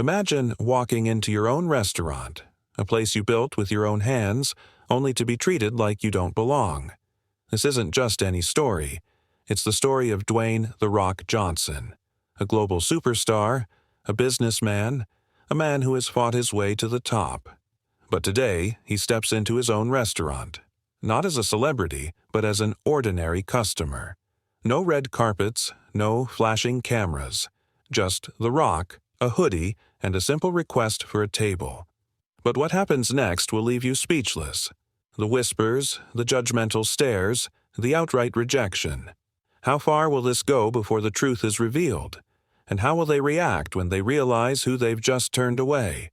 Imagine walking into your own restaurant, a place you built with your own hands, only to be treated like you don't belong. This isn't just any story. It's the story of Dwayne "The Rock" Johnson, a global superstar, a businessman, a man who has fought his way to the top. But today, he steps into his own restaurant, not as a celebrity, but as an ordinary customer. No red carpets, no flashing cameras, just The Rock, a hoodie, and a simple request for a table. But what happens next will leave you speechless. The whispers, the judgmental stares, the outright rejection. How far will this go before the truth is revealed? And how will they react when they realize who they've just turned away?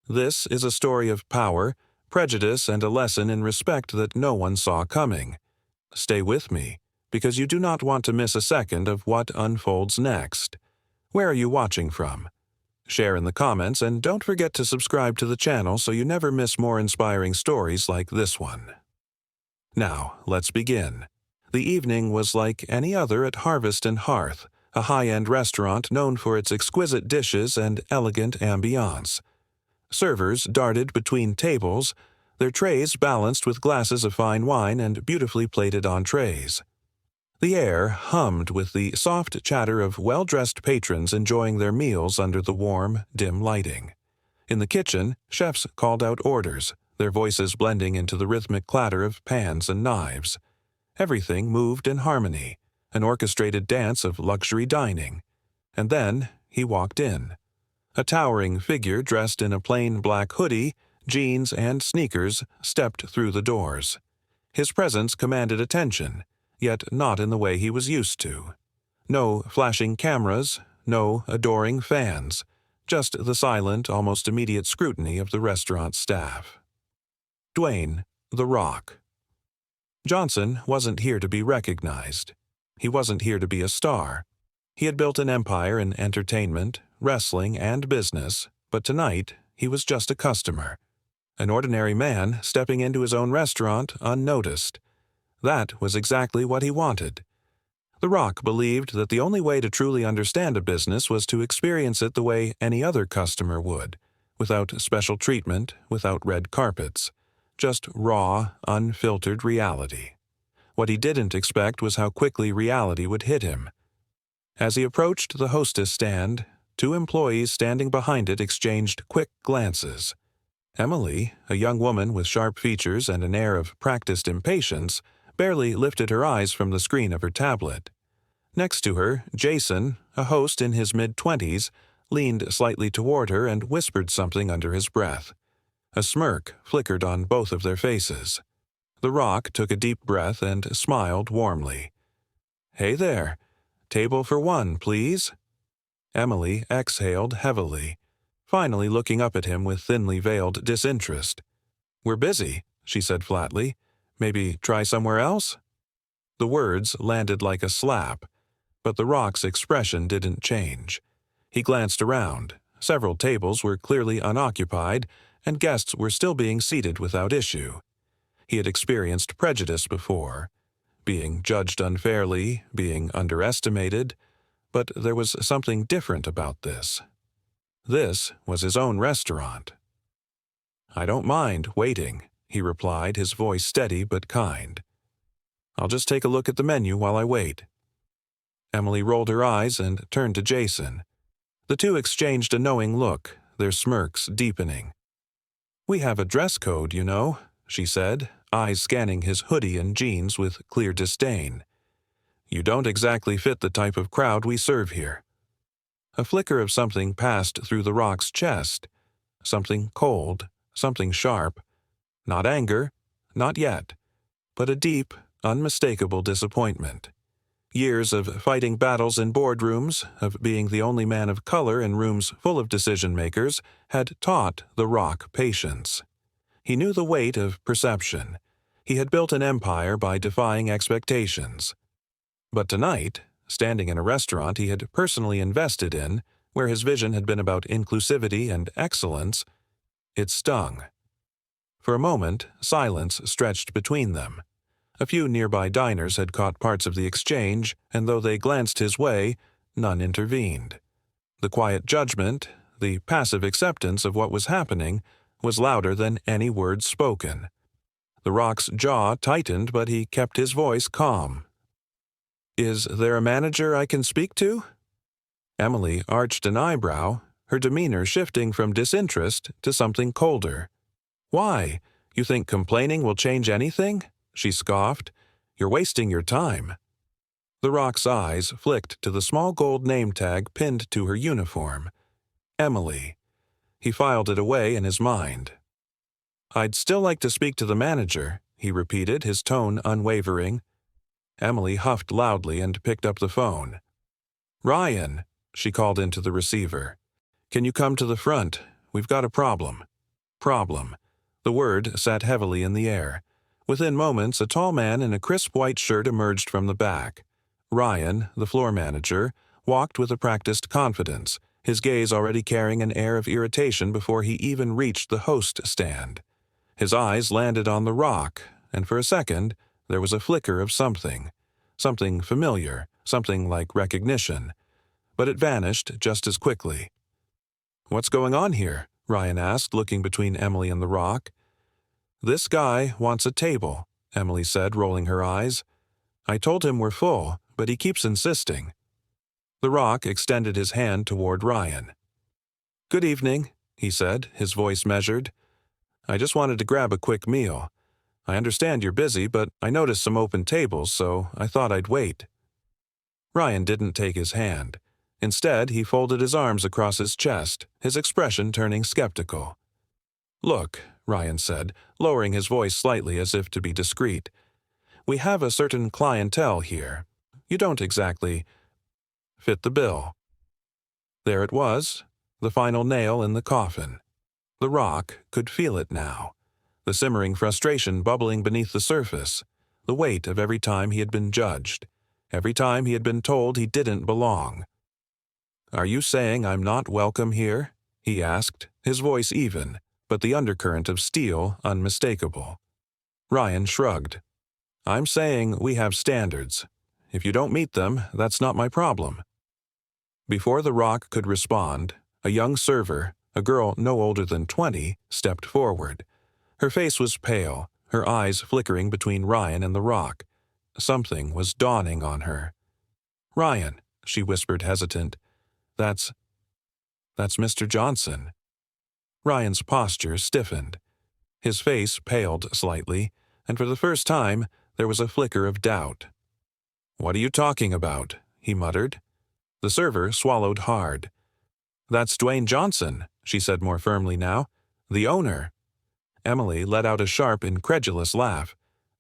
This is a story of power, prejudice, and a lesson in respect that no one saw coming. Stay with me, because you do not want to miss a second of what unfolds next. Where are you watching from? Share in the comments, and don't forget to subscribe to the channel so you never miss more inspiring stories like this one. Now, let's begin. The evening was like any other at Harvest and Hearth, a high-end restaurant known for its exquisite dishes and elegant ambiance. Servers darted between tables, their trays balanced with glasses of fine wine and beautifully plated entrees. The air hummed with the soft chatter of well-dressed patrons enjoying their meals under the warm, dim lighting. In the kitchen, chefs called out orders, their voices blending into the rhythmic clatter of pans and knives. Everything moved in harmony, an orchestrated dance of luxury dining. And then he walked in. A towering figure dressed in a plain black hoodie, jeans, and sneakers stepped through the doors. His presence commanded attention, yet not in the way he was used to. No flashing cameras, no adoring fans, just the silent, almost immediate scrutiny of the restaurant staff. Dwayne, "The Rock." Johnson wasn't here to be recognized. He wasn't here to be a star. He had built an empire in entertainment, wrestling, and business, but tonight he was just a customer. An ordinary man stepping into his own restaurant unnoticed. That was exactly what he wanted. The Rock believed that the only way to truly understand a business was to experience it the way any other customer would, without special treatment, without red carpets, just raw, unfiltered reality. What he didn't expect was how quickly reality would hit him. As he approached the hostess stand, two employees standing behind it exchanged quick glances. Emily, a young woman with sharp features and an air of practiced impatience, barely lifted her eyes from the screen of her tablet. Next to her, Jason, a host in his mid-20s, leaned slightly toward her and whispered something under his breath. A smirk flickered on both of their faces. The Rock took a deep breath and smiled warmly. "Hey there. Table for one, please." Emily exhaled heavily, finally looking up at him with thinly veiled disinterest. "We're busy," she said flatly. "Maybe try somewhere else?" The words landed like a slap, but the Rock's expression didn't change. He glanced around. Several tables were clearly unoccupied, and guests were still being seated without issue. He had experienced prejudice before, being judged unfairly, being underestimated, but there was something different about this. This was his own restaurant. "I don't mind waiting," he replied, his voice steady but kind. "I'll just take a look at the menu while I wait." Emily rolled her eyes and turned to Jason. The two exchanged a knowing look, their smirks deepening. "We have a dress code, you know," she said, eyes scanning his hoodie and jeans with clear disdain. "You don't exactly fit the type of crowd we serve here." A flicker of something passed through the Rock's chest, something cold, something sharp. Not anger, not yet, but a deep, unmistakable disappointment. Years of fighting battles in boardrooms, of being the only man of color in rooms full of decision-makers, had taught the Rock patience. He knew the weight of perception. He had built an empire by defying expectations. But tonight, standing in a restaurant he had personally invested in, where his vision had been about inclusivity and excellence, it stung. For a moment, silence stretched between them. A few nearby diners had caught parts of the exchange, and though they glanced his way, none intervened. The quiet judgment, the passive acceptance of what was happening, was louder than any words spoken. The Rock's jaw tightened, but he kept his voice calm. "Is there a manager I can speak to?" Emily arched an eyebrow, her demeanor shifting from disinterest to something colder. "Why? You think complaining will change anything?" she scoffed. "You're wasting your time." The Rock's eyes flicked to the small gold name tag pinned to her uniform. Emily. He filed it away in his mind. "I'd still like to speak to the manager," he repeated, his tone unwavering. Emily huffed loudly and picked up the phone. "Ryan," she called into the receiver. "Can you come to the front? We've got a problem." Problem. The word sat heavily in the air. Within moments, a tall man in a crisp white shirt emerged from the back. Ryan, the floor manager, walked with a practiced confidence, his gaze already carrying an air of irritation before he even reached the host stand. His eyes landed on the Rock, and for a second, there was a flicker of something familiar, something like recognition. But it vanished just as quickly. "What's going on here?" Ryan asked, looking between Emily and the Rock. "This guy wants a table," Emily said, rolling her eyes. "I told him we're full, but he keeps insisting." The Rock extended his hand toward Ryan. "Good evening," he said, his voice measured. "I just wanted to grab a quick meal. I understand you're busy, but I noticed some open tables, so I thought I'd wait." Ryan didn't take his hand. Instead, he folded his arms across his chest, his expression turning skeptical. "Look," Ryan said, lowering his voice slightly as if to be discreet. "We have a certain clientele here. You don't exactly fit the bill." There it was, the final nail in the coffin. The Rock could feel it now, the simmering frustration bubbling beneath the surface, the weight of every time he had been judged, every time he had been told he didn't belong. "Are you saying I'm not welcome here?" he asked, his voice even, but the undercurrent of steel unmistakable. Ryan shrugged. "I'm saying we have standards. If you don't meet them, that's not my problem." Before the Rock could respond, a young server, a girl no older than 20, stepped forward. Her face was pale, her eyes flickering between Ryan and the Rock. Something was dawning on her. "Ryan," she whispered, hesitant. That's Mr. Johnson." Ryan's posture stiffened. His face paled slightly, and for the first time, there was a flicker of doubt. "What are you talking about?" he muttered. The server swallowed hard. "That's Dwayne Johnson," she said more firmly now. "The owner." Emily let out a sharp, incredulous laugh.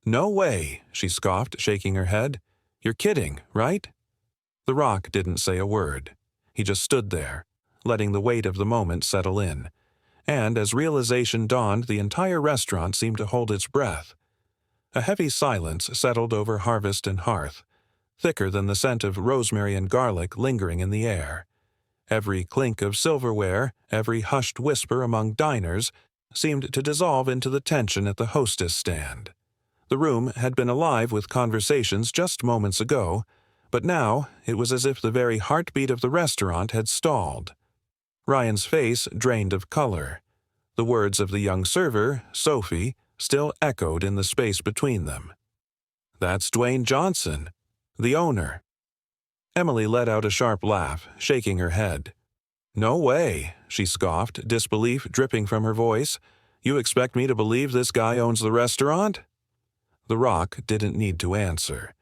"No way," she scoffed, shaking her head. "You're kidding, right?" The Rock didn't say a word. He just stood there, letting the weight of the moment settle in. And as realization dawned, the entire restaurant seemed to hold its breath. A heavy silence settled over Harvest and Hearth, thicker than the scent of rosemary and garlic lingering in the air. Every clink of silverware, every hushed whisper among diners, seemed to dissolve into the tension at the hostess stand. The room had been alive with conversations just moments ago, but now it was as if the very heartbeat of the restaurant had stalled. Ryan's face drained of color. The words of the young server, Sophie, still echoed in the space between them. "That's Dwayne Johnson, the owner." Emily let out a sharp laugh, shaking her head. "No way," she scoffed, disbelief dripping from her voice. "You expect me to believe this guy owns the restaurant?" The Rock didn't need to answer.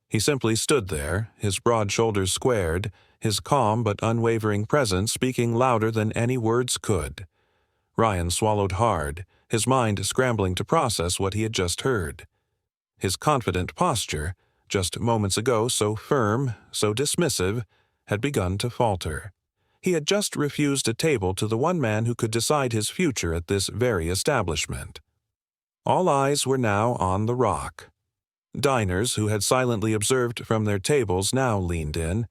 He simply stood there, his broad shoulders squared, his calm but unwavering presence speaking louder than any words could. Ryan swallowed hard, his mind scrambling to process what he had just heard. His confident posture, just moments ago so firm, so dismissive, had begun to falter. He had just refused a table to the one man who could decide his future at this very establishment. All eyes were now on the Rock. Diners who had silently observed from their tables now leaned in,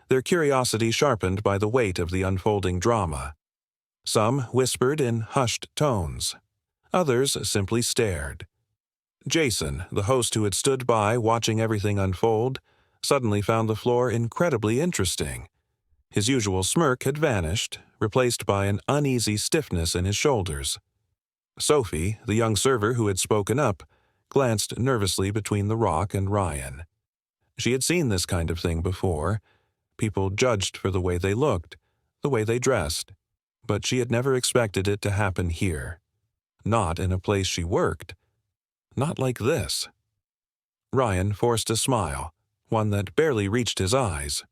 their curiosity sharpened by the weight of the unfolding drama. Some whispered in hushed tones. Others simply stared. Jason, the host who had stood by watching everything unfold, suddenly found the floor incredibly interesting. His usual smirk had vanished, replaced by an uneasy stiffness in his shoulders. Sophie, the young server who had spoken up, glanced nervously between the Rock and Ryan. She had seen this kind of thing before. People judged for the way they looked, the way they dressed, but she had never expected it to happen here. Not in a place she worked. Not like this. Ryan forced a smile, one that barely reached his eyes.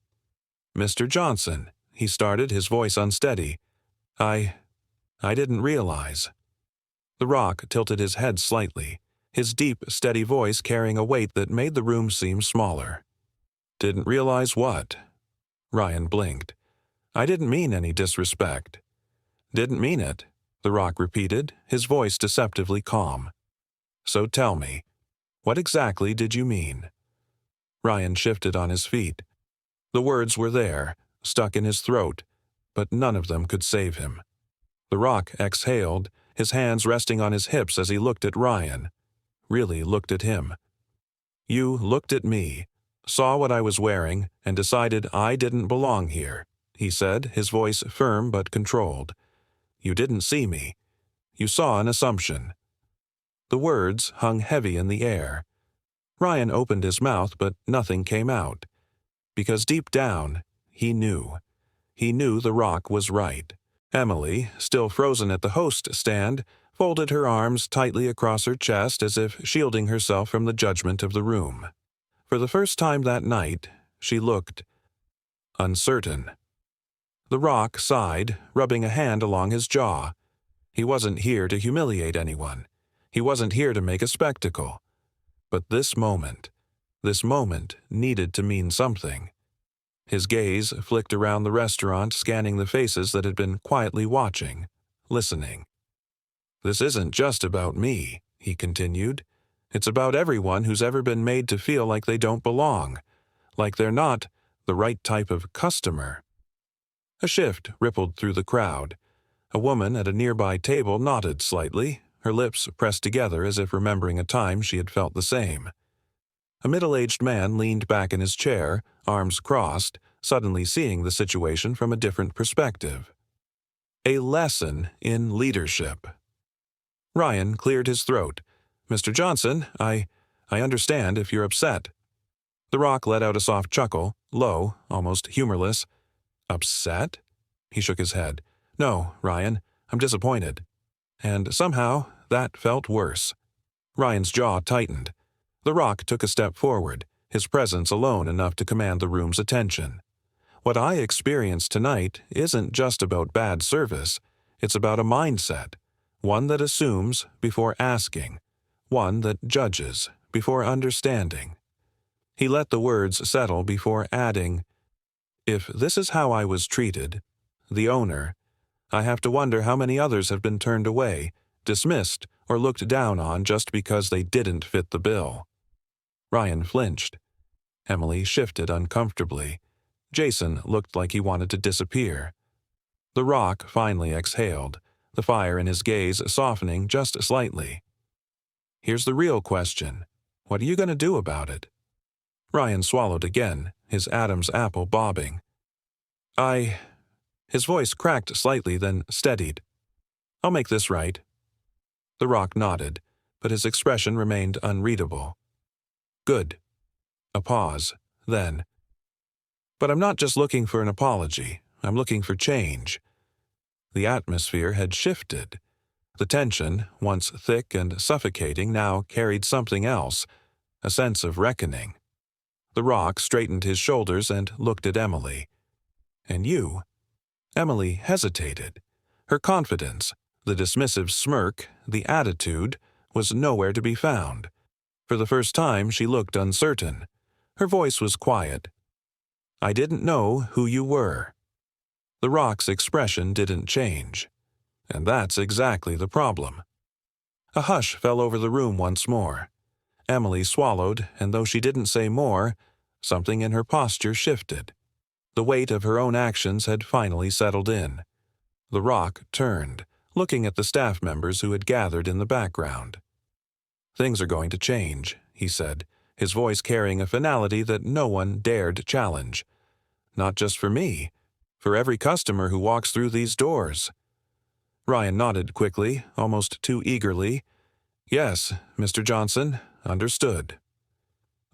"Mr. Johnson," he started, his voice unsteady. I didn't realize." The Rock tilted his head slightly, his deep, steady voice carrying a weight that made the room seem smaller. "Didn't realize what?" Ryan blinked. "I didn't mean any disrespect." "Didn't mean it," the Rock repeated, his voice deceptively calm. "So tell me, what exactly did you mean?" Ryan shifted on his feet. The words were there, stuck in his throat, but none of them could save him. The Rock exhaled, his hands resting on his hips as he looked at Ryan. Really looked at him. "You looked at me, saw what I was wearing, and decided I didn't belong here," he said, his voice firm but controlled. "You didn't see me. You saw an assumption." The words hung heavy in the air. Ryan opened his mouth, but nothing came out. Because deep down, he knew. He knew the Rock was right. Emily, still frozen at the host stand, folded her arms tightly across her chest as if shielding herself from the judgment of the room. For the first time that night, she looked uncertain. The Rock sighed, rubbing a hand along his jaw. He wasn't here to humiliate anyone. He wasn't here to make a spectacle. But this moment needed to mean something. His gaze flicked around the restaurant, scanning the faces that had been quietly watching, listening. "This isn't just about me," he continued. "It's about everyone who's ever been made to feel like they don't belong, like they're not the right type of customer." A shift rippled through the crowd. A woman at a nearby table nodded slightly, her lips pressed together as if remembering a time she had felt the same. A middle-aged man leaned back in his chair, arms crossed, suddenly seeing the situation from a different perspective. A lesson in leadership. Ryan cleared his throat. "Mr. Johnson, I understand if you're upset." The Rock let out a soft chuckle, low, almost humorless. "Upset?" He shook his head. "No, Ryan, I'm disappointed." And somehow, that felt worse. Ryan's jaw tightened. The Rock took a step forward, his presence alone enough to command the room's attention. "What I experienced tonight isn't just about bad service. It's about a mindset, one that assumes before asking, one that judges before understanding." He let the words settle before adding, "If this is how I was treated, the owner, I have to wonder how many others have been turned away, dismissed, or looked down on just because they didn't fit the bill." Ryan flinched. Emily shifted uncomfortably. Jason looked like he wanted to disappear. The Rock finally exhaled, the fire in his gaze softening just slightly. "Here's the real question. What are you going to do about it?" Ryan swallowed again, his Adam's apple bobbing. His voice cracked slightly, then steadied. "I'll make this right." The Rock nodded, but his expression remained unreadable. "Good." A pause, then. "But I'm not just looking for an apology. I'm looking for change." The atmosphere had shifted. The tension, once thick and suffocating, now carried something else, a sense of reckoning. The Rock straightened his shoulders and looked at Emily. "And you?" Emily hesitated. Her confidence, the dismissive smirk, the attitude, was nowhere to be found. For the first time, she looked uncertain. Her voice was quiet. "I didn't know who you were." The Rock's expression didn't change. And that's exactly the problem. A hush fell over the room once more. Emily swallowed, and though she didn't say more, something in her posture shifted. The weight of her own actions had finally settled in. The Rock turned, looking at the staff members who had gathered in the background. "Things are going to change," he said, his voice carrying a finality that no one dared challenge. "Not just for me, For every customer who walks through these doors." Ryan nodded quickly, almost too eagerly. "Yes, Mr. Johnson, understood."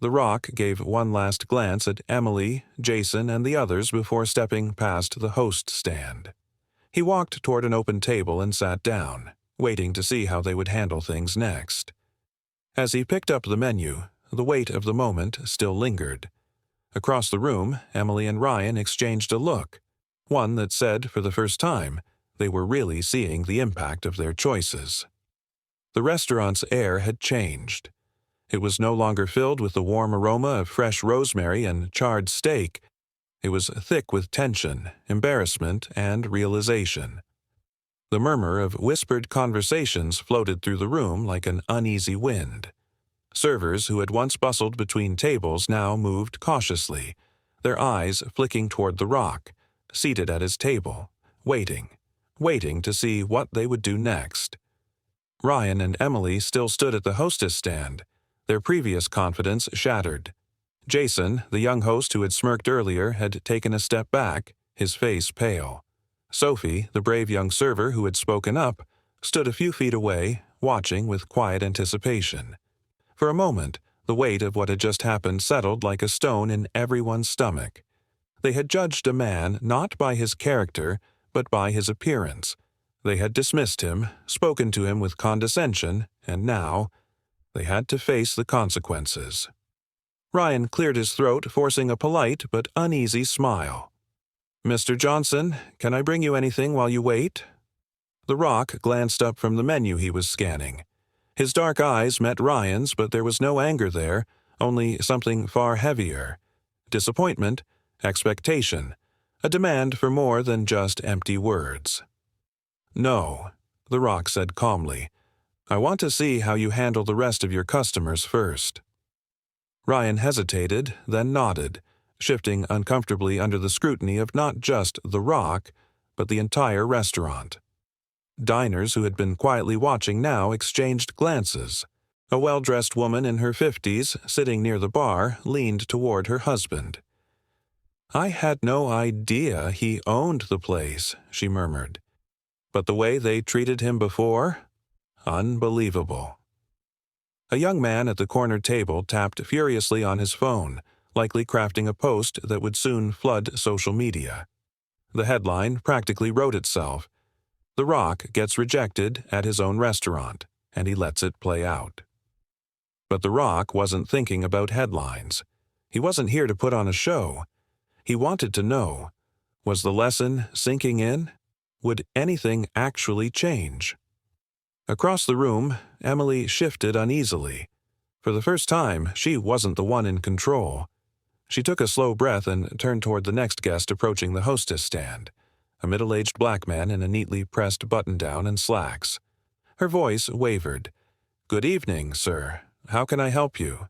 The Rock gave one last glance at Emily, Jason, and the others before stepping past the host stand. He walked toward an open table and sat down, waiting to see how they would handle things next. As he picked up the menu, the weight of the moment still lingered. Across the room, Emily and Ryan exchanged a look, one that said, for the first time, they were really seeing the impact of their choices. The restaurant's air had changed. It was no longer filled with the warm aroma of fresh rosemary and charred steak. It was thick with tension, embarrassment, and realization. The murmur of whispered conversations floated through the room like an uneasy wind. Servers who had once bustled between tables now moved cautiously, their eyes flicking toward the Rock, seated at his table, waiting to see what they would do next. Ryan and Emily still stood at the hostess stand, their previous confidence shattered. Jason, the young host who had smirked earlier, had taken a step back, his face pale. Sophie, the brave young server who had spoken up, stood a few feet away, watching with quiet anticipation. For a moment, the weight of what had just happened settled like a stone in everyone's stomach. They had judged a man not by his character, but by his appearance. They had dismissed him, spoken to him with condescension, and now they had to face the consequences. Ryan cleared his throat, forcing a polite but uneasy smile. "Mr. Johnson, can I bring you anything while you wait?" The Rock glanced up from the menu he was scanning. His dark eyes met Ryan's, but there was no anger there, only something far heavier. Disappointment, expectation, a demand for more than just empty words. "No," the Rock said calmly. "I want to see how you handle the rest of your customers first." Ryan hesitated, then nodded, shifting uncomfortably under the scrutiny of not just the Rock, but the entire restaurant. Diners who had been quietly watching now exchanged glances. A well-dressed woman in her 50s, sitting near the bar, leaned toward her husband. "I had no idea he owned the place," she murmured. "But the way they treated him before? Unbelievable." A young man at the corner table tapped furiously on his phone, likely crafting a post that would soon flood social media. The headline practically wrote itself. The Rock gets rejected at his own restaurant, and he lets it play out. But The Rock wasn't thinking about headlines. He wasn't here to put on a show. He wanted to know, was the lesson sinking in? Would anything actually change? Across the room, Emily shifted uneasily. For the first time, she wasn't the one in control. She took a slow breath and turned toward the next guest approaching the hostess stand, a middle-aged black man in a neatly pressed button-down and slacks. Her voice wavered. "Good evening, sir. How can I help you?"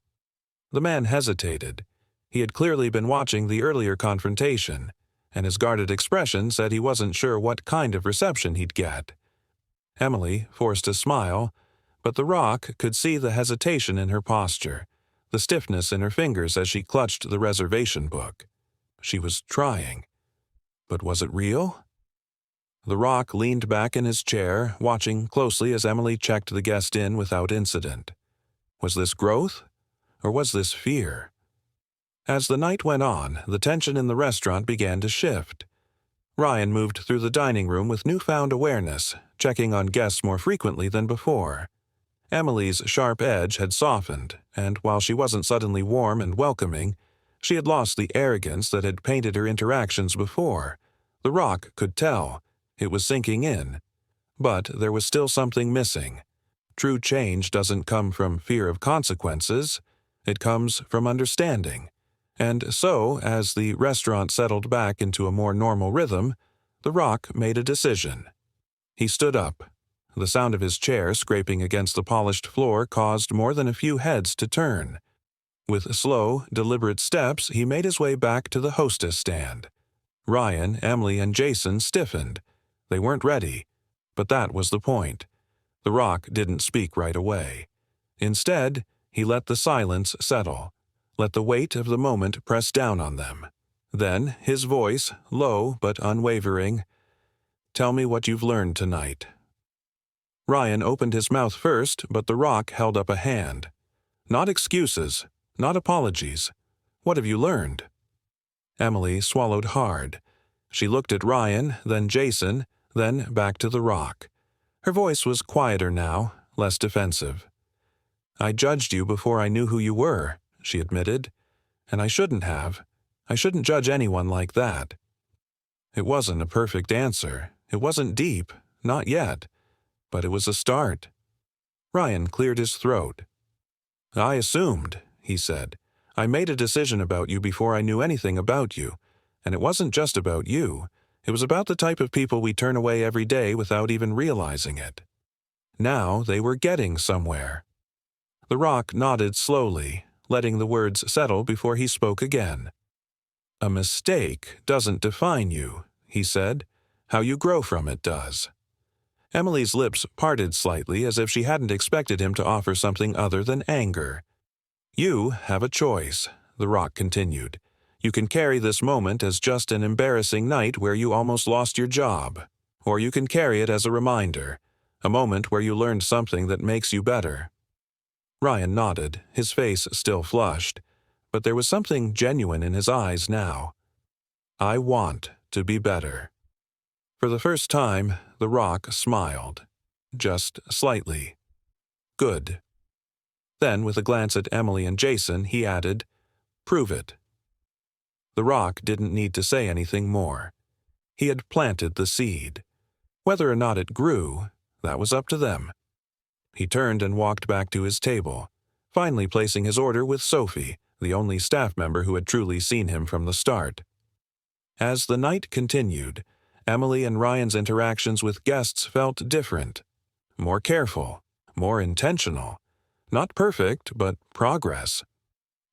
The man hesitated. He had clearly been watching the earlier confrontation, and his guarded expression said he wasn't sure what kind of reception he'd get. Emily forced a smile, but The Rock could see the hesitation in her posture, the stiffness in her fingers as she clutched the reservation book. She was trying. But was it real? The Rock leaned back in his chair, watching closely as Emily checked the guest in without incident. Was this growth? Or was this fear? As the night went on, the tension in the restaurant began to shift. Ryan moved through the dining room with newfound awareness, checking on guests more frequently than before. Emily's sharp edge had softened, and while she wasn't suddenly warm and welcoming, she had lost the arrogance that had painted her interactions before. The Rock could tell. It was sinking in. But there was still something missing. True change doesn't come from fear of consequences. It comes from understanding. And so, as the restaurant settled back into a more normal rhythm, The Rock made a decision. He stood up. The sound of his chair scraping against the polished floor caused more than a few heads to turn. With slow, deliberate steps, he made his way back to the hostess stand. Ryan, Emily, and Jason stiffened. They weren't ready, but that was the point. The Rock didn't speak right away. Instead, he let the silence settle, let the weight of the moment press down on them. Then, his voice, low but unwavering, "Tell me what you've learned tonight." Ryan opened his mouth first, but the rock held up a hand. "Not excuses, not apologies. What have you learned?" Emily swallowed hard. She looked at Ryan, then Jason, then back to the rock. Her voice was quieter now, less defensive. "I judged you before I knew who you were," she admitted. "And I shouldn't have. I shouldn't judge anyone like that." It wasn't a perfect answer. It wasn't deep, not yet. But it was a start. Ryan cleared his throat. "I assumed," he said. "I made a decision about you before I knew anything about you. And it wasn't just about you. It was about the type of people we turn away every day without even realizing it." Now they were getting somewhere. The rock nodded slowly, letting the words settle before he spoke again. "A mistake doesn't define you," he said. "How you grow from it does." Emily's lips parted slightly as if she hadn't expected him to offer something other than anger. "You have a choice," the rock continued. "You can carry this moment as just an embarrassing night where you almost lost your job. Or you can carry it as a reminder, a moment where you learned something that makes you better." Ryan nodded, his face still flushed, but there was something genuine in his eyes now. "I want to be better." For the first time, the rock smiled. Just slightly. "Good." Then, with a glance at Emily and Jason, he added, "Prove it." The rock didn't need to say anything more. He had planted the seed. Whether or not it grew, that was up to them. He turned and walked back to his table, finally placing his order with Sophie, the only staff member who had truly seen him from the start. As the night continued, Emily and Ryan's interactions with guests felt different. More careful, more intentional. Not perfect, but progress.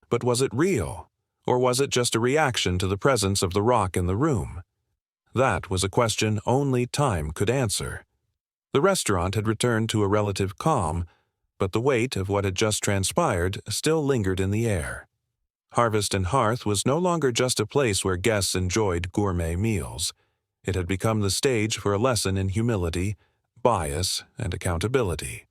But was it real? Or was it just a reaction to the presence of the rock in the room? That was a question only time could answer. The restaurant had returned to a relative calm, but the weight of what had just transpired still lingered in the air. Harvest and Hearth was no longer just a place where guests enjoyed gourmet meals. It had become the stage for a lesson in humility, bias, and accountability.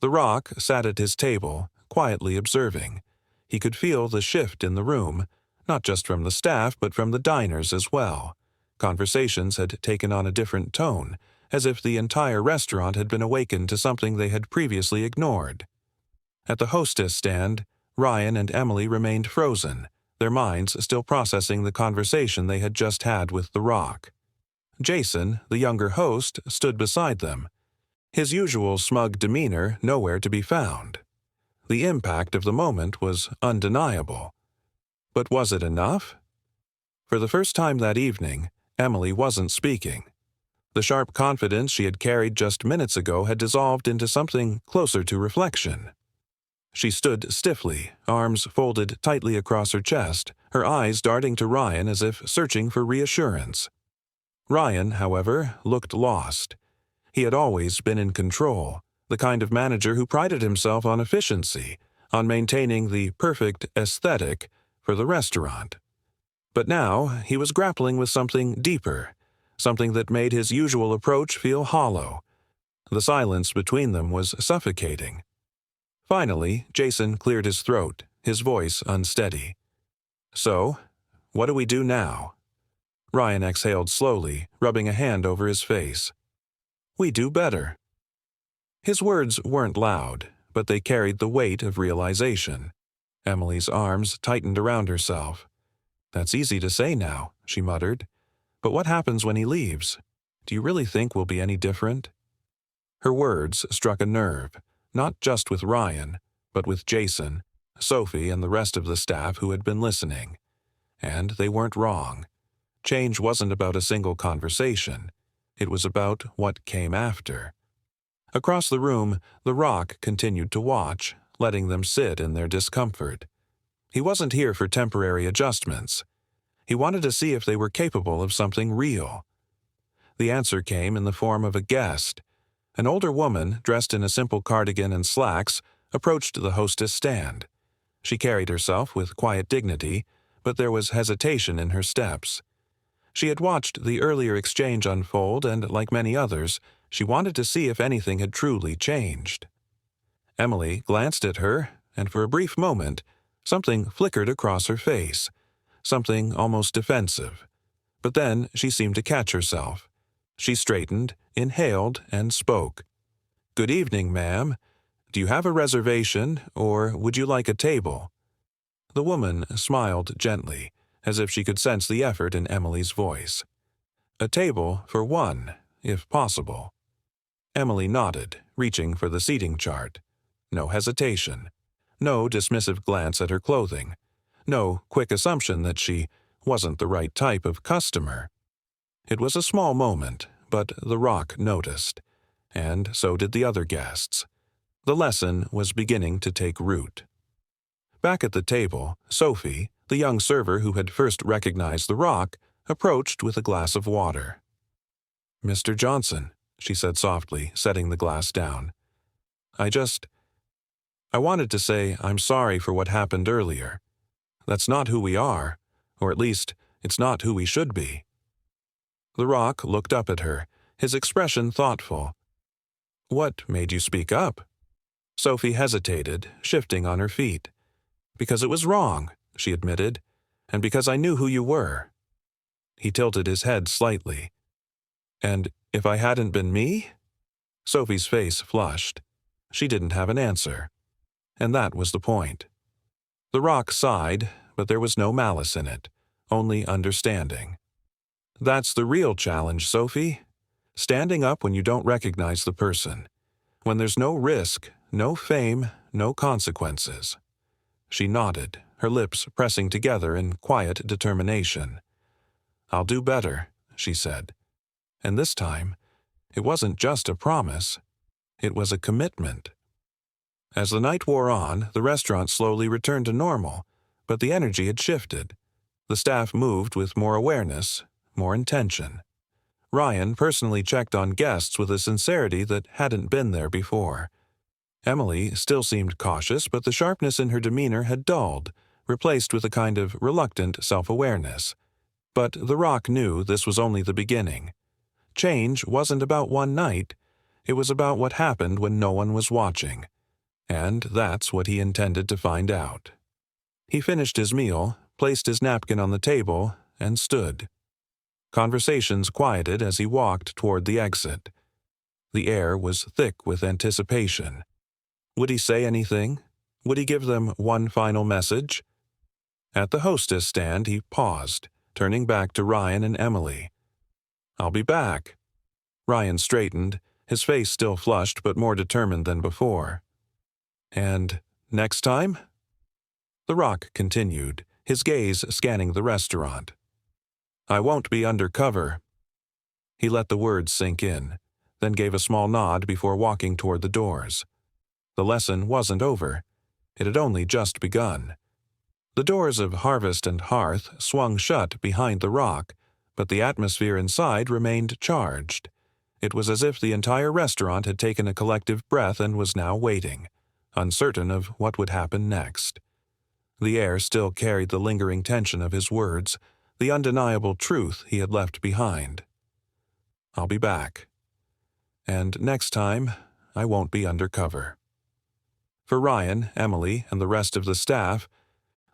The rock sat at his table, quietly observing. He could feel the shift in the room, not just from the staff but from the diners as well. Conversations had taken on a different tone, as if the entire restaurant had been awakened to something they had previously ignored. At the hostess stand, Ryan and Emily remained frozen, their minds still processing the conversation they had just had with the rock. Jason, the younger host, stood beside them, his usual smug demeanor nowhere to be found. The impact of the moment was undeniable. But was it enough? For the first time that evening, Emily wasn't speaking. The sharp confidence she had carried just minutes ago had dissolved into something closer to reflection. She stood stiffly, arms folded tightly across her chest, her eyes darting to Ryan as if searching for reassurance. Ryan, however, looked lost. He had always been in control, the kind of manager who prided himself on efficiency, on maintaining the perfect aesthetic for the restaurant. But now he was grappling with something deeper, something that made his usual approach feel hollow. The silence between them was suffocating. Finally, Jason cleared his throat, his voice unsteady. "So, what do we do now?" Ryan exhaled slowly, rubbing a hand over his face. "We do better." His words weren't loud, but they carried the weight of realization. Emily's arms tightened around herself. "That's easy to say now," she muttered. "But what happens when he leaves? Do you really think we'll be any different?" Her words struck a nerve, not just with Ryan, but with Jason, Sophie, and the rest of the staff who had been listening. And they weren't wrong. Change wasn't about a single conversation. It was about what came after. Across the room, the rock continued to watch, letting them sit in their discomfort. He wasn't here for temporary adjustments. He wanted to see if they were capable of something real. The answer came in the form of a guest. An older woman, dressed in a simple cardigan and slacks, approached the hostess stand. She carried herself with quiet dignity, but there was hesitation in her steps. She had watched the earlier exchange unfold, and like many others, she wanted to see if anything had truly changed. Emily glanced at her, and for a brief moment, something flickered across her face, something almost defensive. But then she seemed to catch herself. She straightened, inhaled, and spoke. "Good evening, ma'am. Do you have a reservation, or would you like a table?" The woman smiled gently, as if she could sense the effort in Emily's voice. "A table for one, if possible." Emily nodded, reaching for the seating chart. No hesitation. No dismissive glance at her clothing. No quick assumption that she wasn't the right type of customer. It was a small moment, but the Rock noticed, and so did the other guests. The lesson was beginning to take root. Back at the table, Sophie, the young server who had first recognized the Rock, approached with a glass of water. "Mr. Johnson," she said softly, setting the glass down. I wanted to say I'm sorry for what happened earlier. That's not who we are, or at least, it's not who we should be." The Rock looked up at her, his expression thoughtful. "What made you speak up?" Sophie hesitated, shifting on her feet. "Because it was wrong," she admitted, "and because I knew who you were." He tilted his head slightly. "And if I hadn't been me?" Sophie's face flushed. She didn't have an answer. And that was the point. The Rock sighed, but there was no malice in it, only understanding. "That's the real challenge, Sophie. Standing up when you don't recognize the person. When there's no risk, no fame, no consequences." She nodded, her lips pressing together in quiet determination. "I'll do better," she said. And this time, it wasn't just a promise. It was a commitment. As the night wore on, the restaurant slowly returned to normal, but the energy had shifted. The staff moved with more awareness, more intention. Ryan personally checked on guests with a sincerity that hadn't been there before. Emily still seemed cautious, but the sharpness in her demeanor had dulled, replaced with a kind of reluctant self-awareness. But the Rock knew this was only the beginning. Change wasn't about one night. It was about what happened when no one was watching. And that's what he intended to find out. He finished his meal, placed his napkin on the table, and stood. Conversations quieted as he walked toward the exit. The air was thick with anticipation. Would he say anything? Would he give them one final message? At the hostess stand, he paused, turning back to Ryan and Emily. "I'll be back." Ryan straightened, his face still flushed but more determined than before. "And next time?" The Rock continued, his gaze scanning the restaurant. "I won't be undercover." He let the words sink in, then gave a small nod before walking toward the doors. The lesson wasn't over. It had only just begun. The doors of Harvest and Hearth swung shut behind the Rock, but the atmosphere inside remained charged. It was as if the entire restaurant had taken a collective breath and was now waiting, uncertain of what would happen next. The air still carried the lingering tension of his words, the undeniable truth he had left behind. "I'll be back. And next time, I won't be undercover." For Ryan, Emily, and the rest of the staff,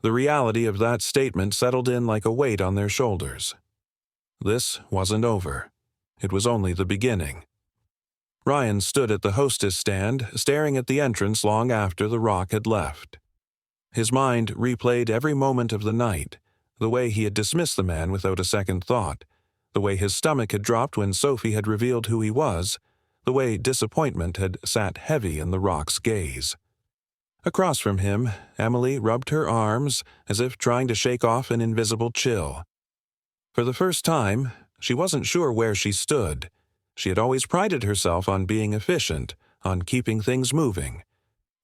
the reality of that statement settled in like a weight on their shoulders. This wasn't over. It was only the beginning. Ryan stood at the hostess stand, staring at the entrance long after the Rock had left. His mind replayed every moment of the night, the way he had dismissed the man without a second thought, the way his stomach had dropped when Sophie had revealed who he was, the way disappointment had sat heavy in the Rock's gaze. Across from him, Emily rubbed her arms as if trying to shake off an invisible chill. For the first time, she wasn't sure where she stood. She had always prided herself on being efficient, on keeping things moving.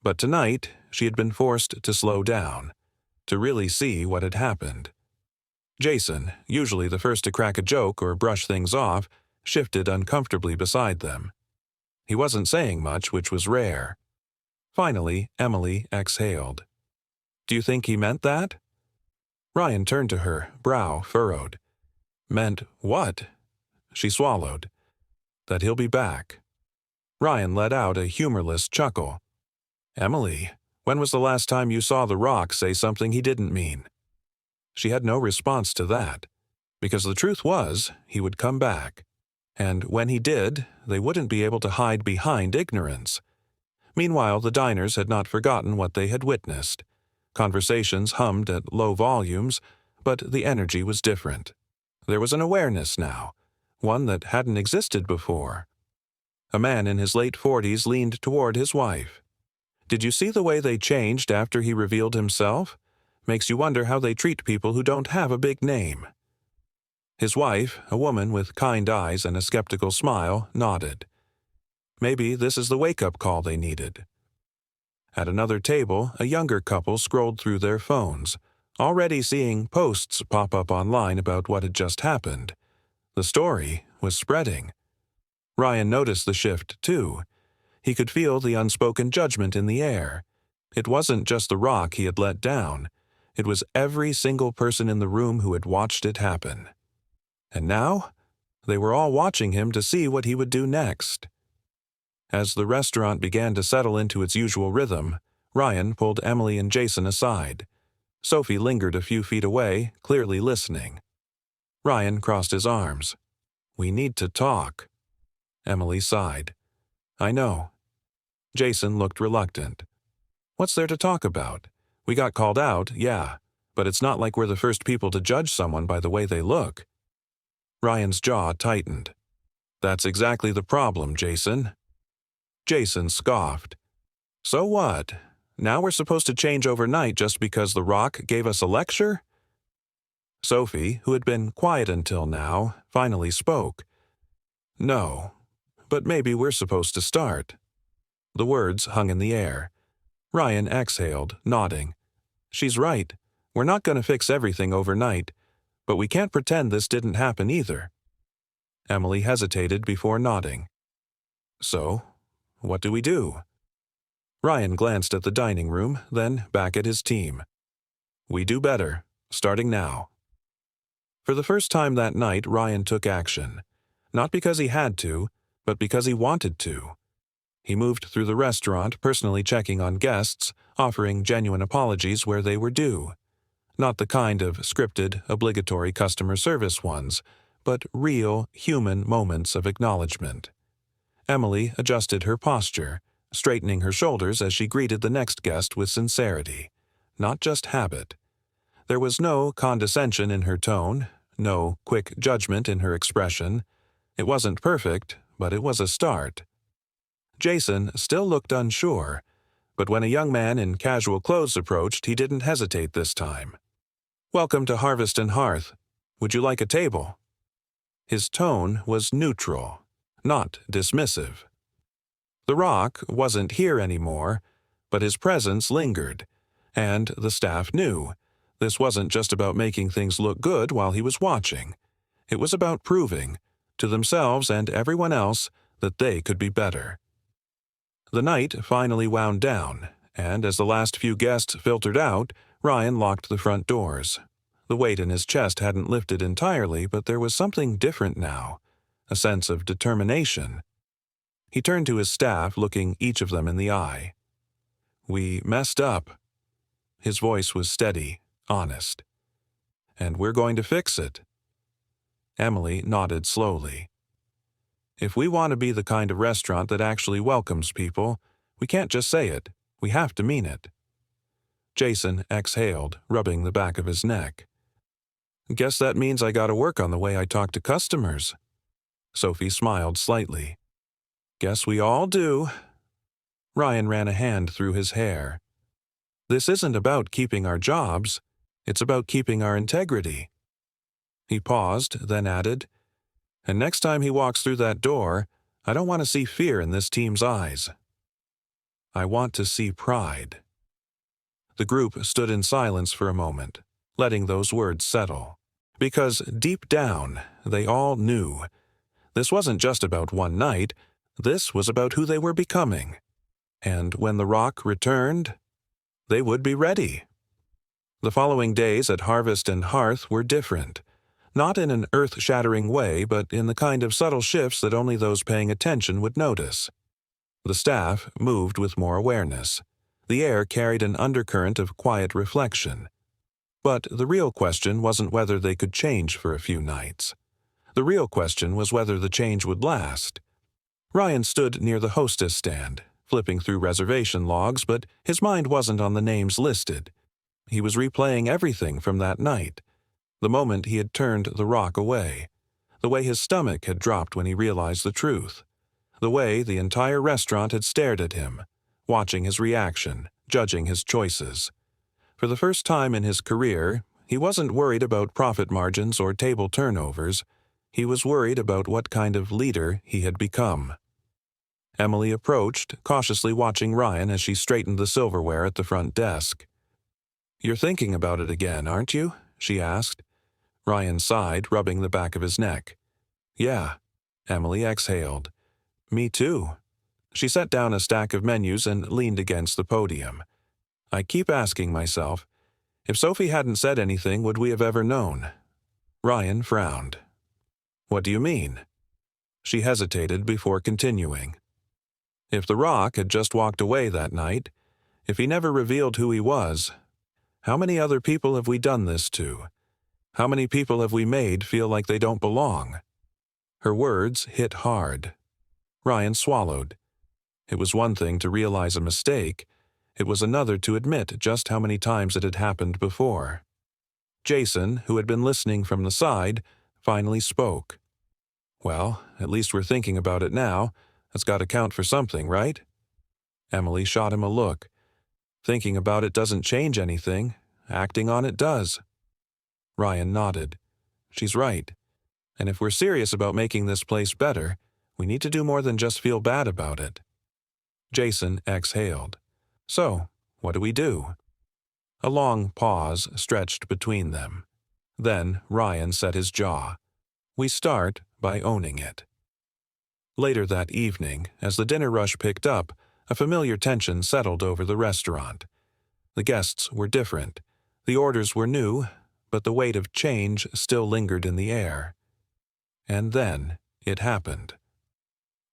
But tonight, she had been forced to slow down, to really see what had happened. Jason, usually the first to crack a joke or brush things off, shifted uncomfortably beside them. He wasn't saying much, which was rare. Finally, Emily exhaled. "Do you think he meant that?" Ryan turned to her, brow furrowed. Meant what? She swallowed. That he'll be back. Ryan let out a humorless chuckle. Emily, when was the last time you saw The Rock say something he didn't mean? She had no response to that, because the truth was he would come back. And when he did, they wouldn't be able to hide behind ignorance. Meanwhile, the diners had not forgotten what they had witnessed. Conversations hummed at low volumes, but the energy was different. There was an awareness now, one that hadn't existed before. A man in his late 40s leaned toward his wife. Did you see the way they changed after he revealed himself? Makes you wonder how they treat people who don't have a big name. His wife, a woman with kind eyes and a skeptical smile, nodded. Maybe this is the wake-up call they needed. At another table, a younger couple scrolled through their phones, already seeing posts pop up online about what had just happened. The story was spreading. Ryan noticed the shift, too. He could feel the unspoken judgment in the air. It wasn't just The Rock he had let down. It was every single person in the room who had watched it happen. And now, they were all watching him to see what he would do next. As the restaurant began to settle into its usual rhythm, Ryan pulled Emily and Jason aside. Sophie lingered a few feet away, clearly listening. Ryan crossed his arms. We need to talk. Emily sighed. I know. Jason looked reluctant. What's there to talk about? We got called out, yeah, but it's not like we're the first people to judge someone by the way they look. Ryan's jaw tightened. That's exactly the problem, Jason. Jason scoffed. So what? Now we're supposed to change overnight just because The Rock gave us a lecture? Sophie, who had been quiet until now, finally spoke. No, but maybe we're supposed to start. The words hung in the air. Ryan exhaled, nodding. She's right. We're not going to fix everything overnight, but we can't pretend this didn't happen either. Emily hesitated before nodding. So, what do we do? Ryan glanced at the dining room, then back at his team. We do better, starting now. For the first time that night, Ryan took action. Not because he had to, but because he wanted to. He moved through the restaurant, personally checking on guests, offering genuine apologies where they were due. Not the kind of scripted, obligatory customer service ones, but real, human moments of acknowledgement. Emily adjusted her posture, straightening her shoulders as she greeted the next guest with sincerity, not just habit. There was no condescension in her tone, no quick judgment in her expression. It wasn't perfect, but it was a start. Jason still looked unsure, but when a young man in casual clothes approached, he didn't hesitate this time. Welcome to Harvest and Hearth. Would you like a table? His tone was neutral, not dismissive. The Rock wasn't here anymore, but his presence lingered, and the staff knew. This wasn't just about making things look good while he was watching. It was about proving, to themselves and everyone else, that they could be better. The night finally wound down, and as the last few guests filtered out, Ryan locked the front doors. The weight in his chest hadn't lifted entirely, but there was something different now, a sense of determination. He turned to his staff, looking each of them in the eye. We messed up. His voice was steady, honest. And we're going to fix it. Emily nodded slowly. If we want to be the kind of restaurant that actually welcomes people, we can't just say it. We have to mean it. Jason exhaled, rubbing the back of his neck. Guess that means I gotta work on the way I talk to customers. Sophie smiled slightly. Guess we all do. Ryan ran a hand through his hair. This isn't about keeping our jobs. It's about keeping our integrity. He paused, then added, and next time he walks through that door, I don't want to see fear in this team's eyes. I want to see pride. The group stood in silence for a moment, letting those words settle. Because deep down, they all knew. This wasn't just about one night, this was about who they were becoming. And when The Rock returned, they would be ready. The following days at Harvest and Hearth were different. Not in an earth-shattering way, but in the kind of subtle shifts that only those paying attention would notice. The staff moved with more awareness. The air carried an undercurrent of quiet reflection. But the real question wasn't whether they could change for a few nights. The real question was whether the change would last. Ryan stood near the hostess stand, flipping through reservation logs, but his mind wasn't on the names listed. He was replaying everything from that night. The moment he had turned the rock away. The way his stomach had dropped when he realized the truth. The way the entire restaurant had stared at him, watching his reaction, judging his choices. For the first time in his career, he wasn't worried about profit margins or table turnovers. He was worried about what kind of leader he had become. Emily approached, cautiously watching Ryan as she straightened the silverware at the front desk. "You're thinking about it again, aren't you?" she asked. Ryan sighed, rubbing the back of his neck. "Yeah." Emily exhaled. "Me too." She set down a stack of menus and leaned against the podium. "I keep asking myself, if Sophie hadn't said anything, would we have ever known?" Ryan frowned. "What do you mean?" She hesitated before continuing. "If The Rock had just walked away that night, if he never revealed who he was, how many other people have we done this to? How many people have we made feel like they don't belong?" Her words hit hard. Ryan swallowed. It was one thing to realize a mistake. It was another to admit just how many times it had happened before. Jason, who had been listening from the side, finally spoke. "Well, at least we're thinking about it now. That's got to count for something, right?" Emily shot him a look. "Thinking about it doesn't change anything. Acting on it does." Ryan nodded. "She's right. And if we're serious about making this place better, we need to do more than just feel bad about it." Jason exhaled. "So, what do we do?" A long pause stretched between them. Then Ryan set his jaw. "We start by owning it." Later that evening, as the dinner rush picked up, a familiar tension settled over the restaurant. The guests were different. The orders were new, but the weight of change still lingered in the air. And then it happened.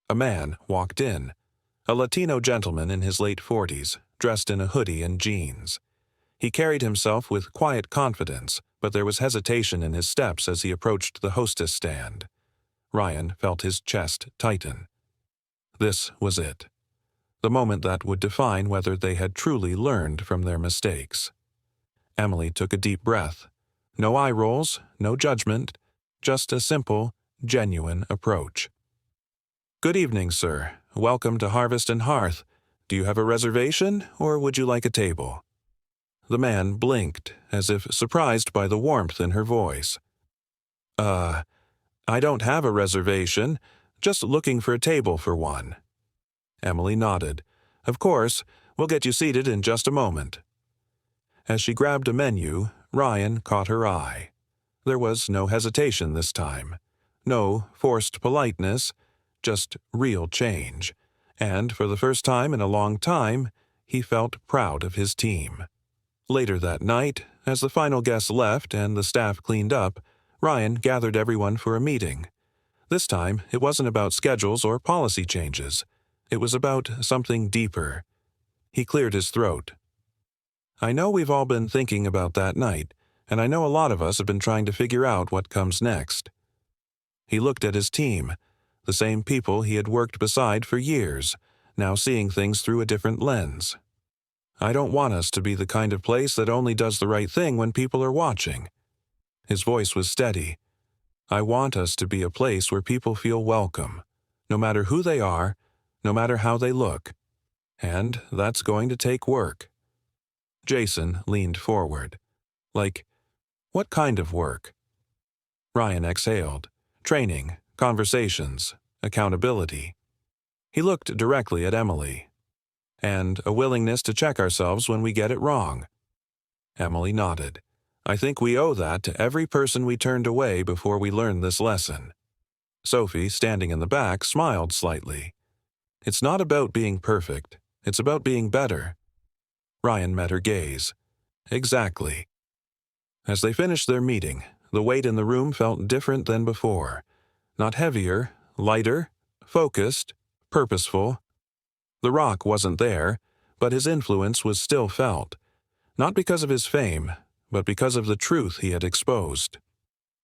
A man walked in, a Latino gentleman in his late 40s, dressed in a hoodie and jeans. He carried himself with quiet confidence, but there was hesitation in his steps as he approached the hostess stand. Ryan felt his chest tighten. This was it. The moment that would define whether they had truly learned from their mistakes. Emily took a deep breath. No eye rolls, no judgment, just a simple, genuine approach. "Good evening, sir. Welcome to Harvest and Hearth. Do you have a reservation, or would you like a table?" The man blinked, as if surprised by the warmth in her voice. I don't have a reservation, just looking for a table for one." Emily nodded. "Of course, we'll get you seated in just a moment." As she grabbed a menu, Ryan caught her eye. There was no hesitation this time. No forced politeness, just real change. And for the first time in a long time, he felt proud of his team. Later that night, as the final guests left and the staff cleaned up, Ryan gathered everyone for a meeting. This time, it wasn't about schedules or policy changes. It was about something deeper. He cleared his throat. "I know we've all been thinking about that night, and I know a lot of us have been trying to figure out what comes next." He looked at his team, the same people he had worked beside for years, now seeing things through a different lens. "I don't want us to be the kind of place that only does the right thing when people are watching." His voice was steady. "I want us to be a place where people feel welcome, no matter who they are, no matter how they look. And that's going to take work." Jason leaned forward. "Like, what kind of work?" Ryan exhaled. "Training, conversations, accountability." He looked directly at Emily. "And a willingness to check ourselves when we get it wrong." Emily nodded. "I think we owe that to every person we turned away before we learned this lesson." Sophie, standing in the back, smiled slightly. "It's not about being perfect. It's about being better." Ryan met her gaze. "Exactly. As they finished their meeting, the weight in the room felt different than before. Not heavier, lighter, focused, purposeful. The Rock wasn't there, but his influence was still felt, not because of his fame, but because of the truth he had exposed.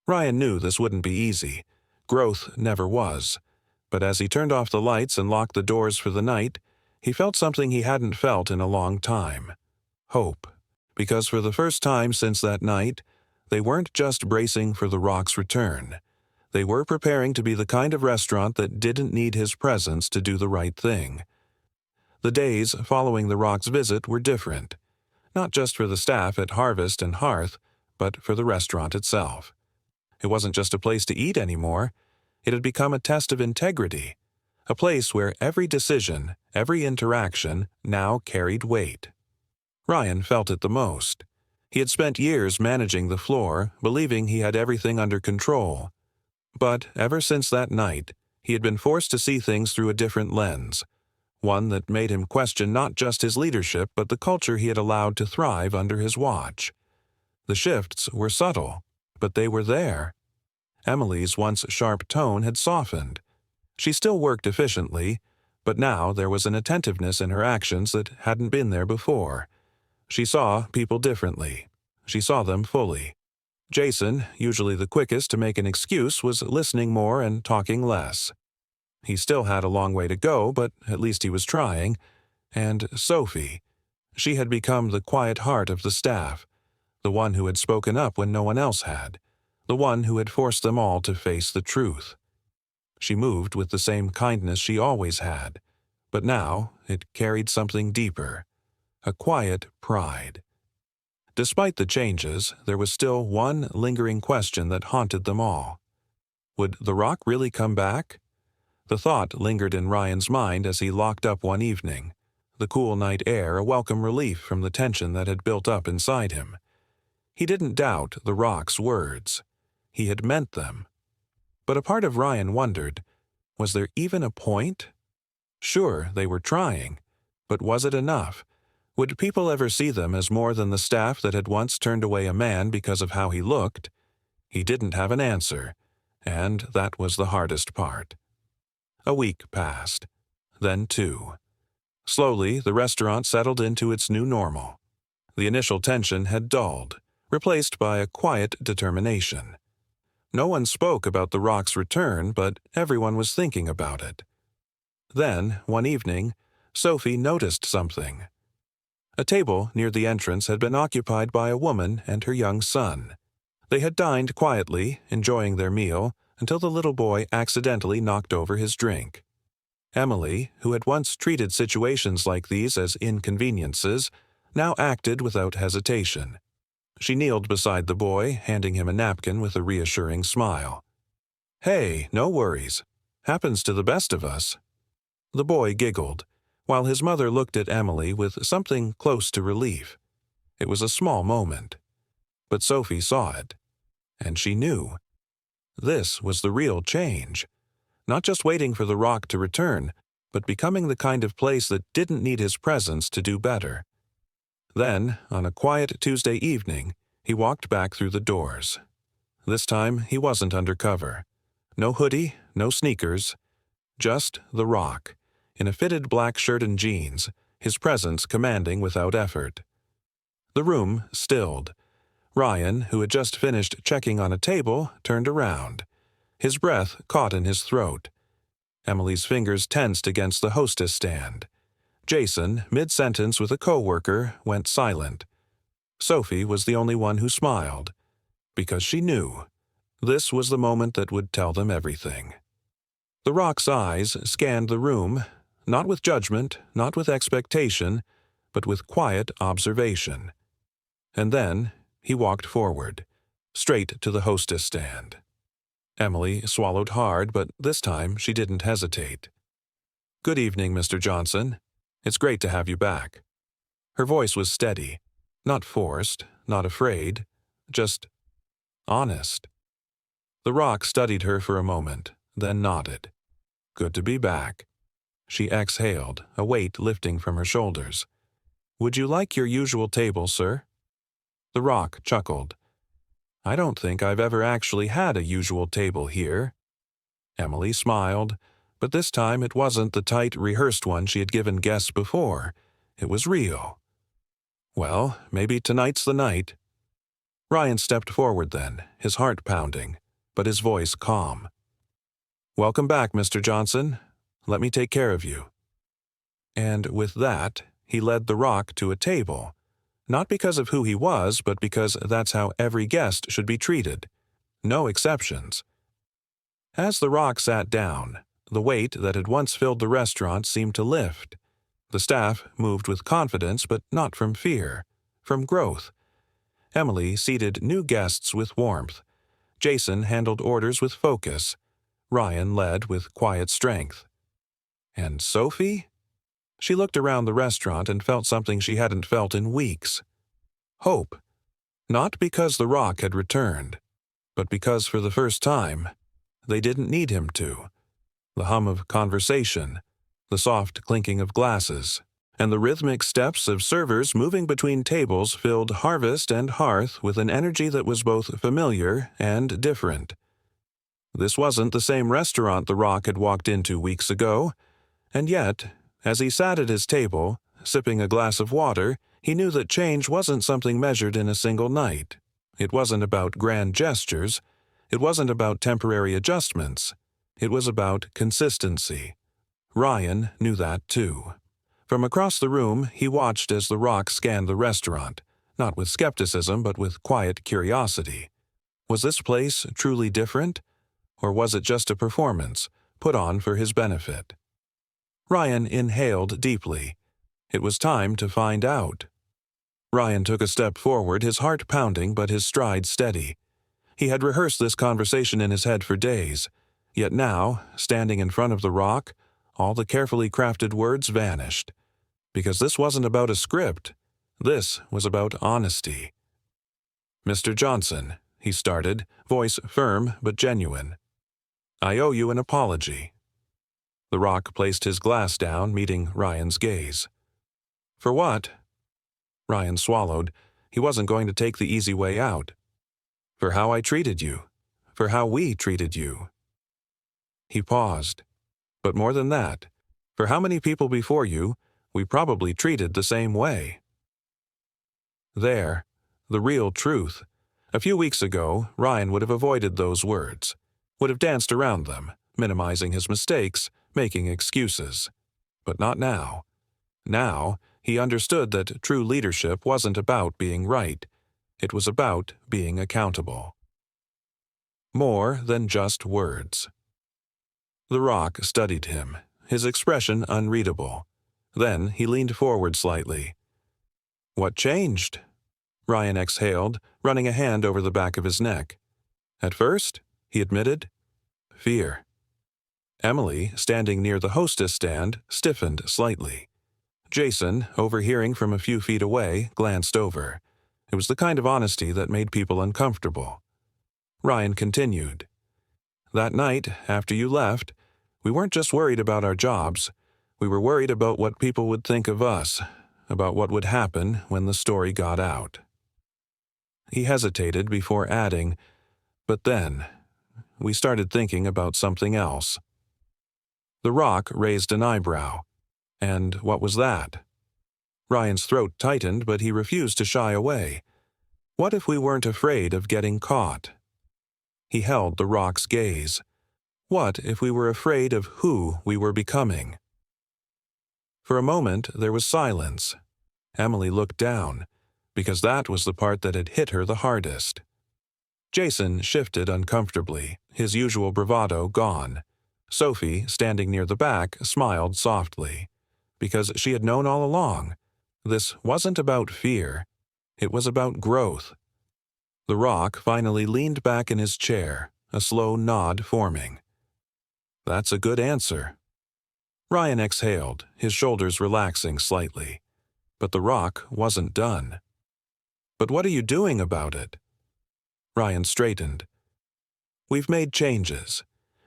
Ryan knew this wouldn't be easy. Growth never was. But as he turned off the lights and locked the doors for the night, he felt something he hadn't felt in a long time. Hope. Because for the first time since that night, they weren't just bracing for the Rock's return. They were preparing to be the kind of restaurant that didn't need his presence to do the right thing. The days following the Rock's visit were different, not just for the staff at Harvest and Hearth, but for the restaurant itself. It wasn't just a place to eat anymore. It had become a test of integrity, a place where every decision, every interaction now carried weight. Ryan felt it the most. He had spent years managing the floor, believing he had everything under control. But ever since that night, he had been forced to see things through a different lens, one that made him question not just his leadership but the culture he had allowed to thrive under his watch. The shifts were subtle, but they were there. Emily's once sharp tone had softened. She still worked efficiently, but now there was an attentiveness in her actions that hadn't been there before. She saw people differently. She saw them fully. Jason, usually the quickest to make an excuse, was listening more and talking less. He still had a long way to go, but at least he was trying. And Sophie. She had become the quiet heart of the staff, the one who had spoken up when no one else had, the one who had forced them all to face the truth. She moved with the same kindness she always had, but now it carried something deeper, a quiet pride. Despite the changes, there was still one lingering question that haunted them all. Would the Rock really come back? The thought lingered in Ryan's mind as he locked up one evening, the cool night air a welcome relief from the tension that had built up inside him. He didn't doubt the Rock's words. He had meant them. But a part of Ryan wondered, was there even a point? Sure, they were trying, but was it enough? Would people ever see them as more than the staff that had once turned away a man because of how he looked? He didn't have an answer, and that was the hardest part. A week passed, then 2. Slowly, the restaurant settled into its new normal. The initial tension had dulled, replaced by a quiet determination. No one spoke about the Rock's return, but everyone was thinking about it. Then, one evening, Sophie noticed something. A table near the entrance had been occupied by a woman and her young son. They had dined quietly, enjoying their meal, until the little boy accidentally knocked over his drink. Emily, who had once treated situations like these as inconveniences, now acted without hesitation. She kneeled beside the boy, handing him a napkin with a reassuring smile. "Hey, no worries. Happens to the best of us." The boy giggled, while his mother looked at Emily with something close to relief. It was a small moment. But Sophie saw it, and she knew. This was the real change. Not just waiting for the Rock to return, but becoming the kind of place that didn't need his presence to do better. Then, on a quiet Tuesday evening, he walked back through the doors. This time, he wasn't undercover. No hoodie, no sneakers. Just the Rock, in a fitted black shirt and jeans, his presence commanding without effort. The room stilled. Ryan, who had just finished checking on a table, turned around. His breath caught in his throat. Emily's fingers tensed against the hostess stand. Jason, mid-sentence with a coworker, went silent. Sophie was the only one who smiled, because she knew. This was the moment that would tell them everything. The Rock's eyes scanned the room, not with judgment, not with expectation, but with quiet observation. And then he walked forward, straight to the hostess stand. Emily swallowed hard, but this time she didn't hesitate. "Good evening, Mr. Johnson. It's great to have you back." Her voice was steady, not forced, not afraid, just honest. The Rock studied her for a moment, then nodded. "Good to be back." She exhaled, a weight lifting from her shoulders. "Would you like your usual table, sir?" The Rock chuckled. I don't think I've ever actually had a usual table here." Emily smiled, but this time it wasn't the tight, rehearsed one she had given guests before. It was real. "Well, maybe tonight's the night." Ryan stepped forward then, his heart pounding, but his voice calm. "Welcome back, Mr. Johnson. Let me take care of you." And with that, he led the Rock to a table, not because of who he was, but because that's how every guest should be treated. No exceptions. As the Rock sat down, the weight that had once filled the restaurant seemed to lift. The staff moved with confidence, but not from fear, from growth. Emily seated new guests with warmth. Jason handled orders with focus. Ryan led with quiet strength. And Sophie? She looked around the restaurant and felt something she hadn't felt in weeks. Hope. Not because the Rock had returned, but because for the first time, they didn't need him to. The hum of conversation, the soft clinking of glasses, and the rhythmic steps of servers moving between tables filled Harvest and Hearth with an energy that was both familiar and different. This wasn't the same restaurant the Rock had walked into weeks ago, and yet, as he sat at his table, sipping a glass of water, he knew that change wasn't something measured in a single night. It wasn't about grand gestures. It wasn't about temporary adjustments. It was about consistency. Ryan knew that too. From across the room, he watched as the Rock scanned the restaurant, not with skepticism but with quiet curiosity. Was this place truly different? Or was it just a performance, put on for his benefit? Ryan inhaled deeply. It was time to find out. Ryan took a step forward, his heart pounding but his stride steady. He had rehearsed this conversation in his head for days, yet now, standing in front of the Rock, all the carefully crafted words vanished. Because this wasn't about a script. This was about honesty. "Mr. Johnson," he started, voice firm but genuine. "I owe you an apology." The Rock placed his glass down, meeting Ryan's gaze. "For what?" Ryan swallowed. He wasn't going to take the easy way out. "For how I treated you. For how we treated you." He paused. "But more than that, for how many people before you we probably treated the same way." There, the real truth. A few weeks ago, Ryan would have avoided those words, would have danced around them, minimizing his mistakes, making excuses. But not now. Now, he understood that true leadership wasn't about being right. It was about being accountable. More than just words. The Rock studied him, his expression unreadable. Then he leaned forward slightly. "What changed?" Ryan exhaled, running a hand over the back of his neck. "At first," he admitted, "fear." Emily, standing near the hostess stand, stiffened slightly. Jason, overhearing from a few feet away, glanced over. It was the kind of honesty that made people uncomfortable. Ryan continued. "That night, after you left, we weren't just worried about our jobs. We were worried about what people would think of us, about what would happen when the story got out." He hesitated before adding, "But then, we started thinking about something else." The Rock raised an eyebrow. "And what was that?" Ryan's throat tightened, but he refused to shy away. "What if we weren't afraid of getting caught?" He held the Rock's gaze. What if we were afraid of who we were becoming? For a moment, there was silence. Emily looked down, because that was the part that had hit her the hardest. Jason shifted uncomfortably, his usual bravado gone. Sophie, standing near the back, smiled softly, because she had known all along. This wasn't about fear. It was about growth. The Rock finally leaned back in his chair, a slow nod forming. "That's a good answer." Ryan exhaled, his shoulders relaxing slightly. But the Rock wasn't done. "But what are you doing about it?" Ryan straightened. "We've made changes.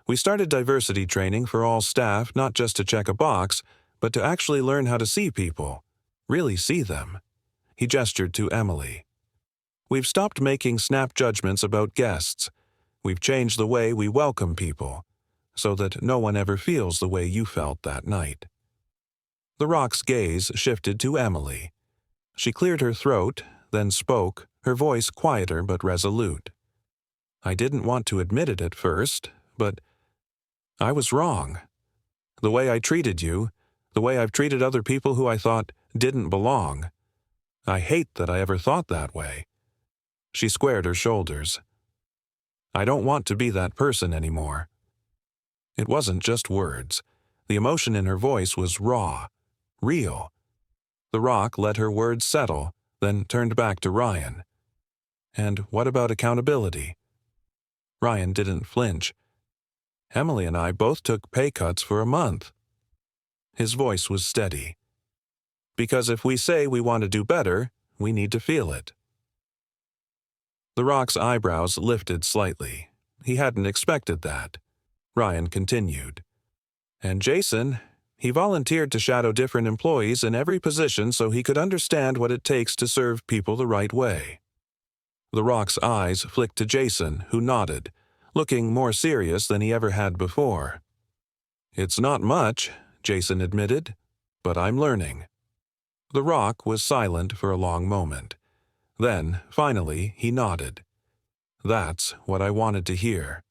We started diversity training for all staff, not just to check a box, but to actually learn how to see people. Really see them." He gestured to Emily. We've stopped making snap judgments about guests. We've changed the way we welcome people, so that no one ever feels the way you felt that night." The Rock's gaze shifted to Emily. She cleared her throat, then spoke, her voice quieter but resolute. "I didn't want to admit it at first, but I was wrong. The way I treated you, the way I've treated other people who I thought didn't belong. I hate that I ever thought that way." She squared her shoulders. "I don't want to be that person anymore." It wasn't just words. The emotion in her voice was raw, real. The Rock let her words settle, then turned back to Ryan. "And what about accountability?" Ryan didn't flinch. "Emily and I both took pay cuts for a month." His voice was steady. "Because if we say we want to do better, we need to feel it." The Rock's eyebrows lifted slightly. He hadn't expected that. Ryan continued. "And Jason, he volunteered to shadow different employees in every position so he could understand what it takes to serve people the right way." The Rock's eyes flicked to Jason, who nodded, looking more serious than he ever had before. "It's not much," Jason admitted, "but I'm learning." The Rock was silent for a long moment. Then, finally, he nodded. "That's what I wanted to hear."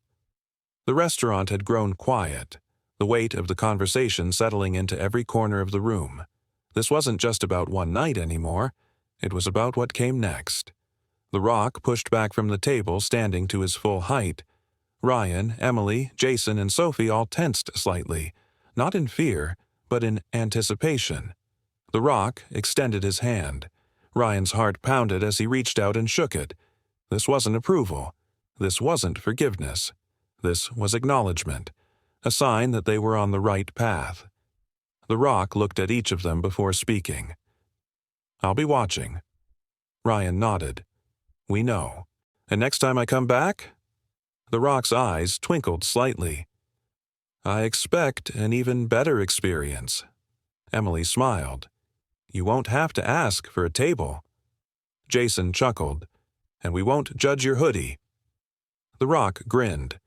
The restaurant had grown quiet, the weight of the conversation settling into every corner of the room. This wasn't just about one night anymore. It was about what came next. The Rock pushed back from the table, standing to his full height. Ryan, Emily, Jason, and Sophie all tensed slightly, not in fear, but in anticipation. The Rock extended his hand. Ryan's heart pounded as he reached out and shook it. This wasn't approval. This wasn't forgiveness. This was acknowledgement, a sign that they were on the right path. The Rock looked at each of them before speaking. "I'll be watching." Ryan nodded. "We know. And next time I come back?" The Rock's eyes twinkled slightly. "I expect an even better experience." Emily smiled. "You won't have to ask for a table." Jason chuckled. "And we won't judge your hoodie." The Rock grinned.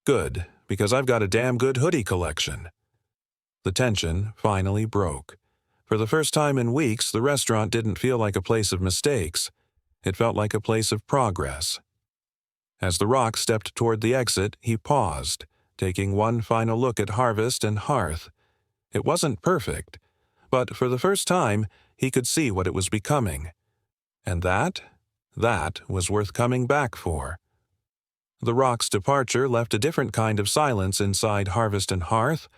"Good, because I've got a damn good hoodie collection." The tension finally broke. For the first time in weeks, the restaurant didn't feel like a place of mistakes. It felt like a place of progress. As The Rock stepped toward the exit, he paused, taking one final look at Harvest and Hearth. It wasn't perfect, but for the first time, he could see what it was becoming. And that was worth coming back for. The Rock's departure left a different kind of silence inside Harvest and Hearth,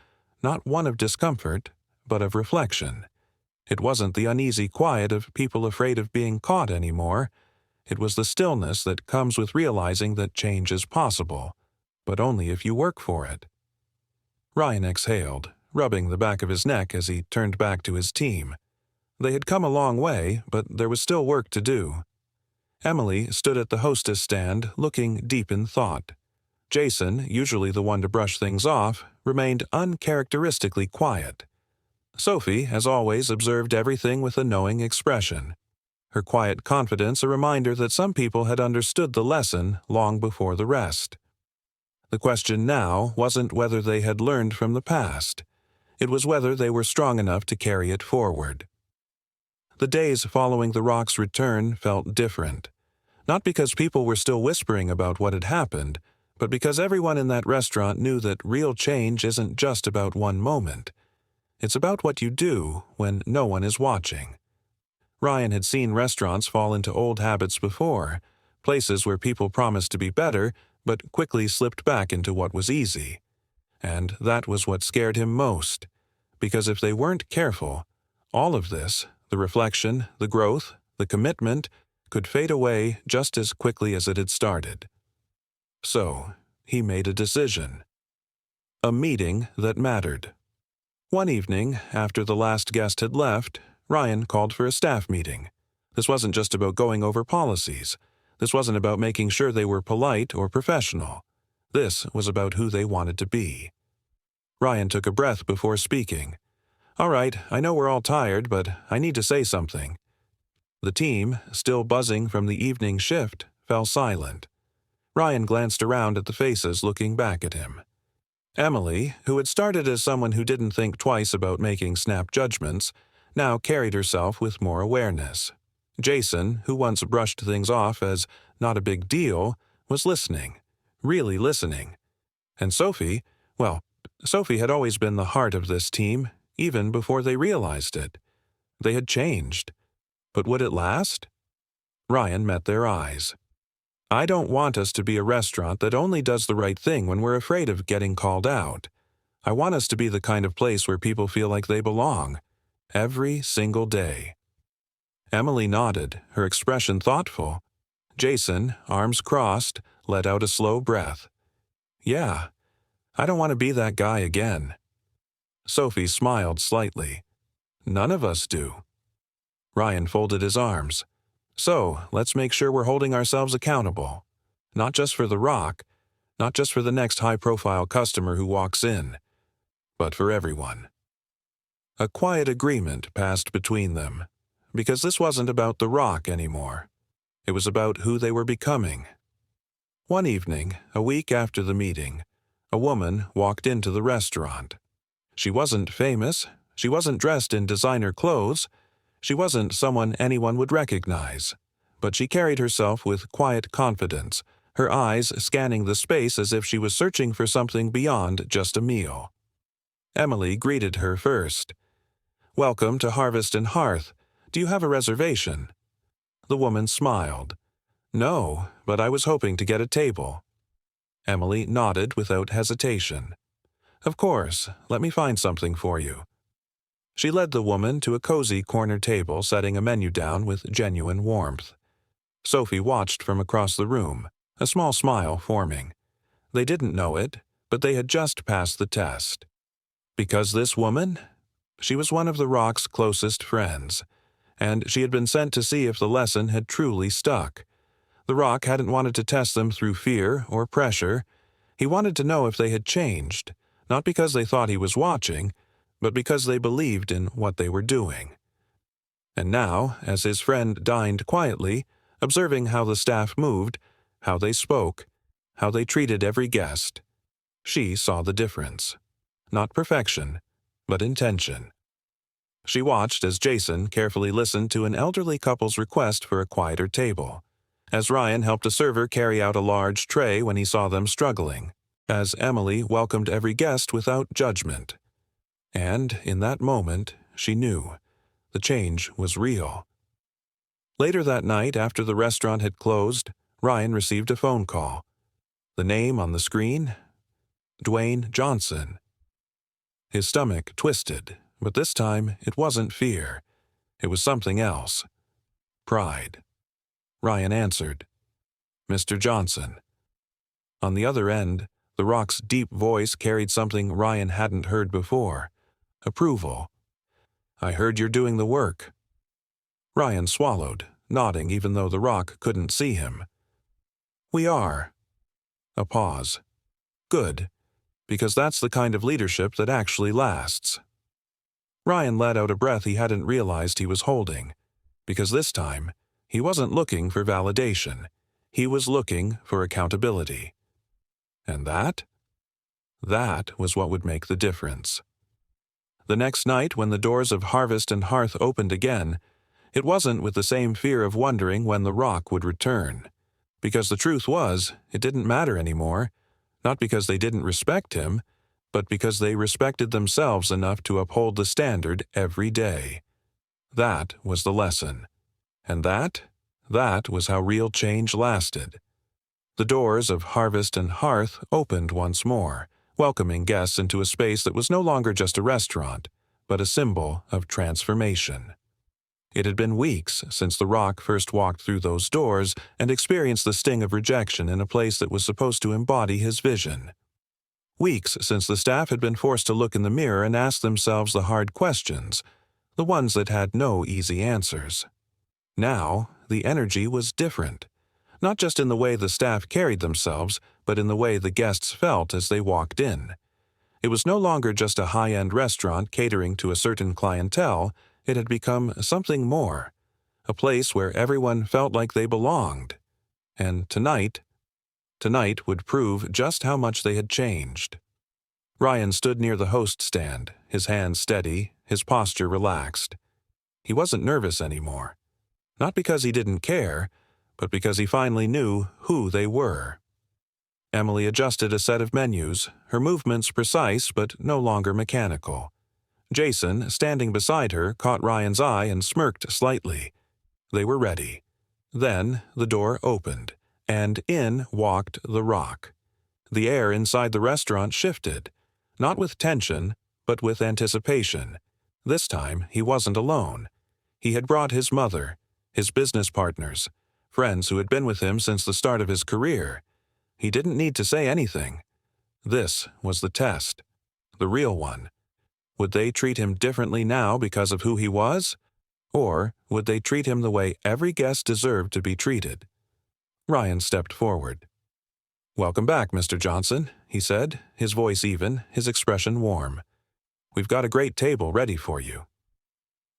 not one of discomfort, but of reflection. It wasn't the uneasy quiet of people afraid of being caught anymore. It was the stillness that comes with realizing that change is possible, but only if you work for it. Ryan exhaled, rubbing the back of his neck as he turned back to his team. They had come a long way, but there was still work to do. Emily stood at the hostess stand, looking deep in thought. Jason, usually the one to brush things off, remained uncharacteristically quiet. Sophie, as always, observed everything with a knowing expression. Her quiet confidence a reminder that some people had understood the lesson long before the rest. The question now wasn't whether they had learned from the past. It was whether they were strong enough to carry it forward. The days following The Rock's return felt different. Not because people were still whispering about what had happened, but because everyone in that restaurant knew that real change isn't just about one moment. It's about what you do when no one is watching. Ryan had seen restaurants fall into old habits before, places where people promised to be better, but quickly slipped back into what was easy. And that was what scared him most, because if they weren't careful, all of this, the reflection, the growth, the commitment, could fade away just as quickly as it had started. So, he made a decision. A meeting that mattered. One evening, after the last guest had left, Ryan called for a staff meeting. This wasn't just about going over policies. This wasn't about making sure they were polite or professional. This was about who they wanted to be. Ryan took a breath before speaking. "All right, I know we're all tired, but I need to say something." The team, still buzzing from the evening shift, fell silent. Ryan glanced around at the faces looking back at him. Emily, who had started as someone who didn't think twice about making snap judgments, now carried herself with more awareness. Jason, who once brushed things off as not a big deal, was listening, really listening. And Sophie, well, Sophie had always been the heart of this team, even before they realized it. They had changed. But would it last? Ryan met their eyes. I don't want us to be a restaurant that only does the right thing when we're afraid of getting called out. I want us to be the kind of place where people feel like they belong. Every single day. Emily nodded, her expression thoughtful. Jason, arms crossed, let out a slow breath. Yeah, I don't want to be that guy again. Sophie smiled slightly. None of us do. Ryan folded his arms. So, let's make sure we're holding ourselves accountable. Not just for The Rock, not just for the next high-profile customer who walks in, but for everyone. A quiet agreement passed between them, because this wasn't about The Rock anymore. It was about who they were becoming. One evening, a week after the meeting, a woman walked into the restaurant. She wasn't famous, she wasn't dressed in designer clothes, she wasn't someone anyone would recognize, but she carried herself with quiet confidence, her eyes scanning the space as if she was searching for something beyond just a meal. Emily greeted her first. Welcome to Harvest and Hearth. Do you have a reservation? The woman smiled. No, but I was hoping to get a table. Emily nodded without hesitation. Of course, let me find something for you. She led the woman to a cozy corner table, setting a menu down with genuine warmth. Sophie watched from across the room, a small smile forming. They didn't know it, but they had just passed the test. Because this woman? She was one of The Rock's closest friends, and she had been sent to see if the lesson had truly stuck. The Rock hadn't wanted to test them through fear or pressure. He wanted to know if they had changed, not because they thought he was watching, but because they believed in what they were doing. And now, as his friend dined quietly, observing how the staff moved, how they spoke, how they treated every guest, she saw the difference. Not perfection, but intention. She watched as Jason carefully listened to an elderly couple's request for a quieter table, as Ryan helped a server carry out a large tray when he saw them struggling, as Emily welcomed every guest without judgment. And in that moment, she knew. The change was real. Later that night, after the restaurant had closed, Ryan received a phone call. The name on the screen? Dwayne Johnson. His stomach twisted, but this time it wasn't fear. It was something else. Pride. Ryan answered. Mr. Johnson. On the other end, The Rock's deep voice carried something Ryan hadn't heard before. Approval. I heard you're doing the work. Ryan swallowed, nodding even though The Rock couldn't see him. We are. A pause. Good, because that's the kind of leadership that actually lasts. Ryan let out a breath he hadn't realized he was holding, because this time, he wasn't looking for validation. He was looking for accountability. And that? That was what would make the difference. The next night, when the doors of Harvest and Hearth opened again, it wasn't with the same fear of wondering when The Rock would return. Because the truth was, it didn't matter anymore, not because they didn't respect him, but because they respected themselves enough to uphold the standard every day. That was the lesson. And that was how real change lasted. The doors of Harvest and Hearth opened once more, welcoming guests into a space that was no longer just a restaurant, but a symbol of transformation. It had been weeks since The Rock first walked through those doors and experienced the sting of rejection in a place that was supposed to embody his vision. Weeks since the staff had been forced to look in the mirror and ask themselves the hard questions, the ones that had no easy answers. Now, the energy was different. Not just in the way the staff carried themselves, but in the way the guests felt as they walked in. It was no longer just a high-end restaurant catering to a certain clientele, it had become something more. a place where everyone felt like they belonged. And tonight would prove just how much they had changed. Ryan stood near the host stand, his hands steady, his posture relaxed. He wasn't nervous anymore. Not because he didn't care, but because he finally knew who they were. Emily adjusted a set of menus, her movements precise but no longer mechanical. Jason, standing beside her, caught Ryan's eye and smirked slightly. They were ready. Then the door opened, and in walked The Rock. The air inside the restaurant shifted, not with tension, but with anticipation. This time he wasn't alone. He had brought his mother, his business partners, friends who had been with him since the start of his career. He didn't need to say anything. This was the test, the real one. Would they treat him differently now because of who he was? Or would they treat him the way every guest deserved to be treated? Ryan stepped forward. "Welcome back, Mr. Johnson," he said, his voice even, his expression warm. "We've got a great table ready for you."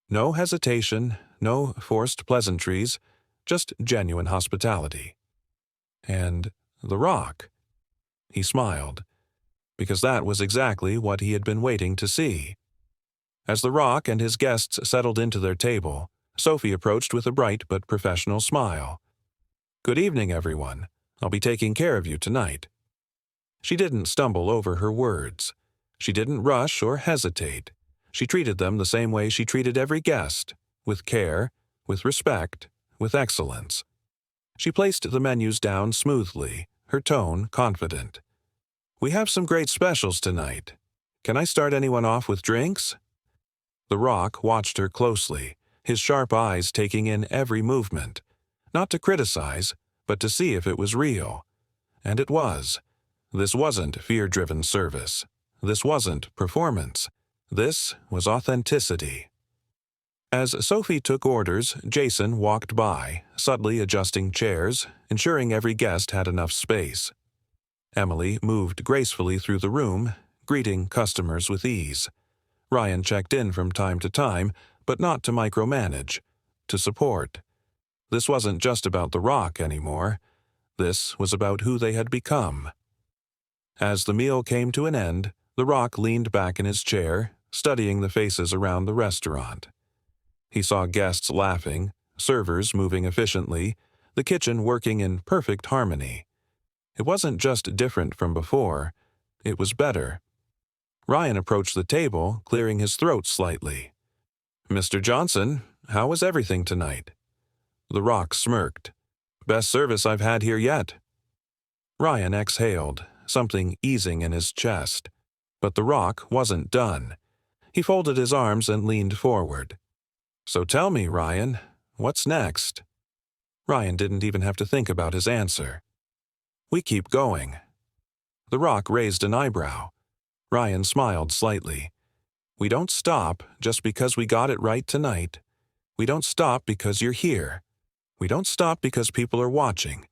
No hesitation, no forced pleasantries, just genuine hospitality. And The Rock. He smiled, because that was exactly what he had been waiting to see. As The Rock and his guests settled into their table, Sophie approached with a bright but professional smile. "Good evening, everyone. I'll be taking care of you tonight." She didn't stumble over her words. She didn't rush or hesitate. She treated them the same way she treated every guest, with care, with respect, with excellence. She placed the menus down smoothly, her tone confident. "We have some great specials tonight. Can I start anyone off with drinks?" The Rock watched her closely, his sharp eyes taking in every movement, not to criticize, but to see if it was real. And it was. This wasn't fear-driven service. This wasn't performance. This was authenticity. As Sophie took orders, Jason walked by, subtly adjusting chairs, ensuring every guest had enough space. Emily moved gracefully through the room, greeting customers with ease. Ryan checked in from time to time, but not to micromanage, to support. This wasn't just about The Rock anymore. This was about who they had become. As the meal came to an end, The Rock leaned back in his chair, studying the faces around the restaurant. He saw guests laughing, servers moving efficiently, the kitchen working in perfect harmony. It wasn't just different from before, it was better. Ryan approached the table, clearing his throat slightly. "Mr. Johnson, how was everything tonight?" The Rock smirked. "Best service I've had here yet." Ryan exhaled, something easing in his chest. But The Rock wasn't done. He folded his arms and leaned forward. "So tell me, Ryan, what's next?" Ryan didn't even have to think about his answer. "We keep going." The Rock raised an eyebrow. Ryan smiled slightly. "We don't stop just because we got it right tonight. We don't stop because you're here. We don't stop because people are watching.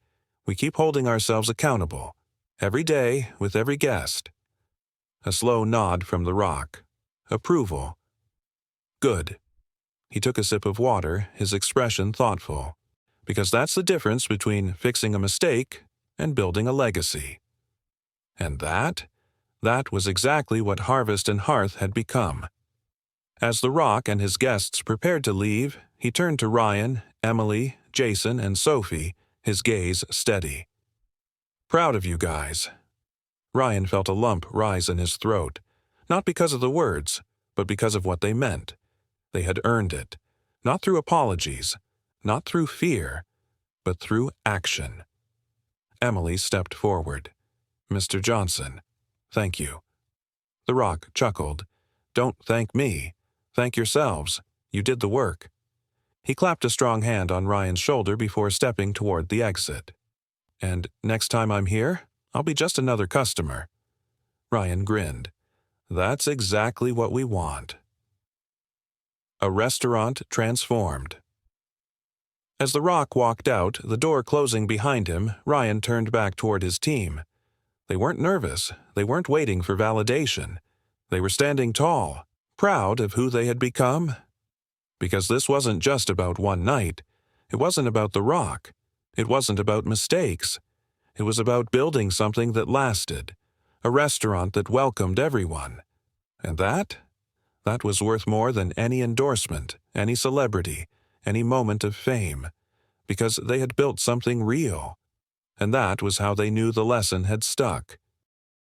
We keep holding ourselves accountable, every day with every guest." A slow nod from The Rock. Approval. "Good." He took a sip of water, his expression thoughtful. "Because that's the difference between fixing a mistake and building a legacy." And that was exactly what Harvest and Hearth had become. As The Rock and his guests prepared to leave, he turned to Ryan, Emily, Jason, and Sophie, his gaze steady. "Proud of you guys." Ryan felt a lump rise in his throat, not because of the words, but because of what they meant. They had earned it, not through apologies, not through fear, but through action. Emily stepped forward. "Mr. Johnson, thank you." The Rock chuckled. "Don't thank me. Thank yourselves. You did the work." He clapped a strong hand on Ryan's shoulder before stepping toward the exit. "And next time I'm here, I'll be just another customer." Ryan grinned. "That's exactly what we want." A restaurant transformed. As The Rock walked out, the door closing behind him, Ryan turned back toward his team. They weren't nervous. They weren't waiting for validation. They were standing tall, proud of who they had become, Because this wasn't just about one night. It wasn't about the rock. It wasn't about mistakes. It was about building something that lasted, a restaurant that welcomed everyone. And that was worth more than any endorsement, any celebrity, any moment of fame, because they had built something real. And that was how they knew the lesson had stuck.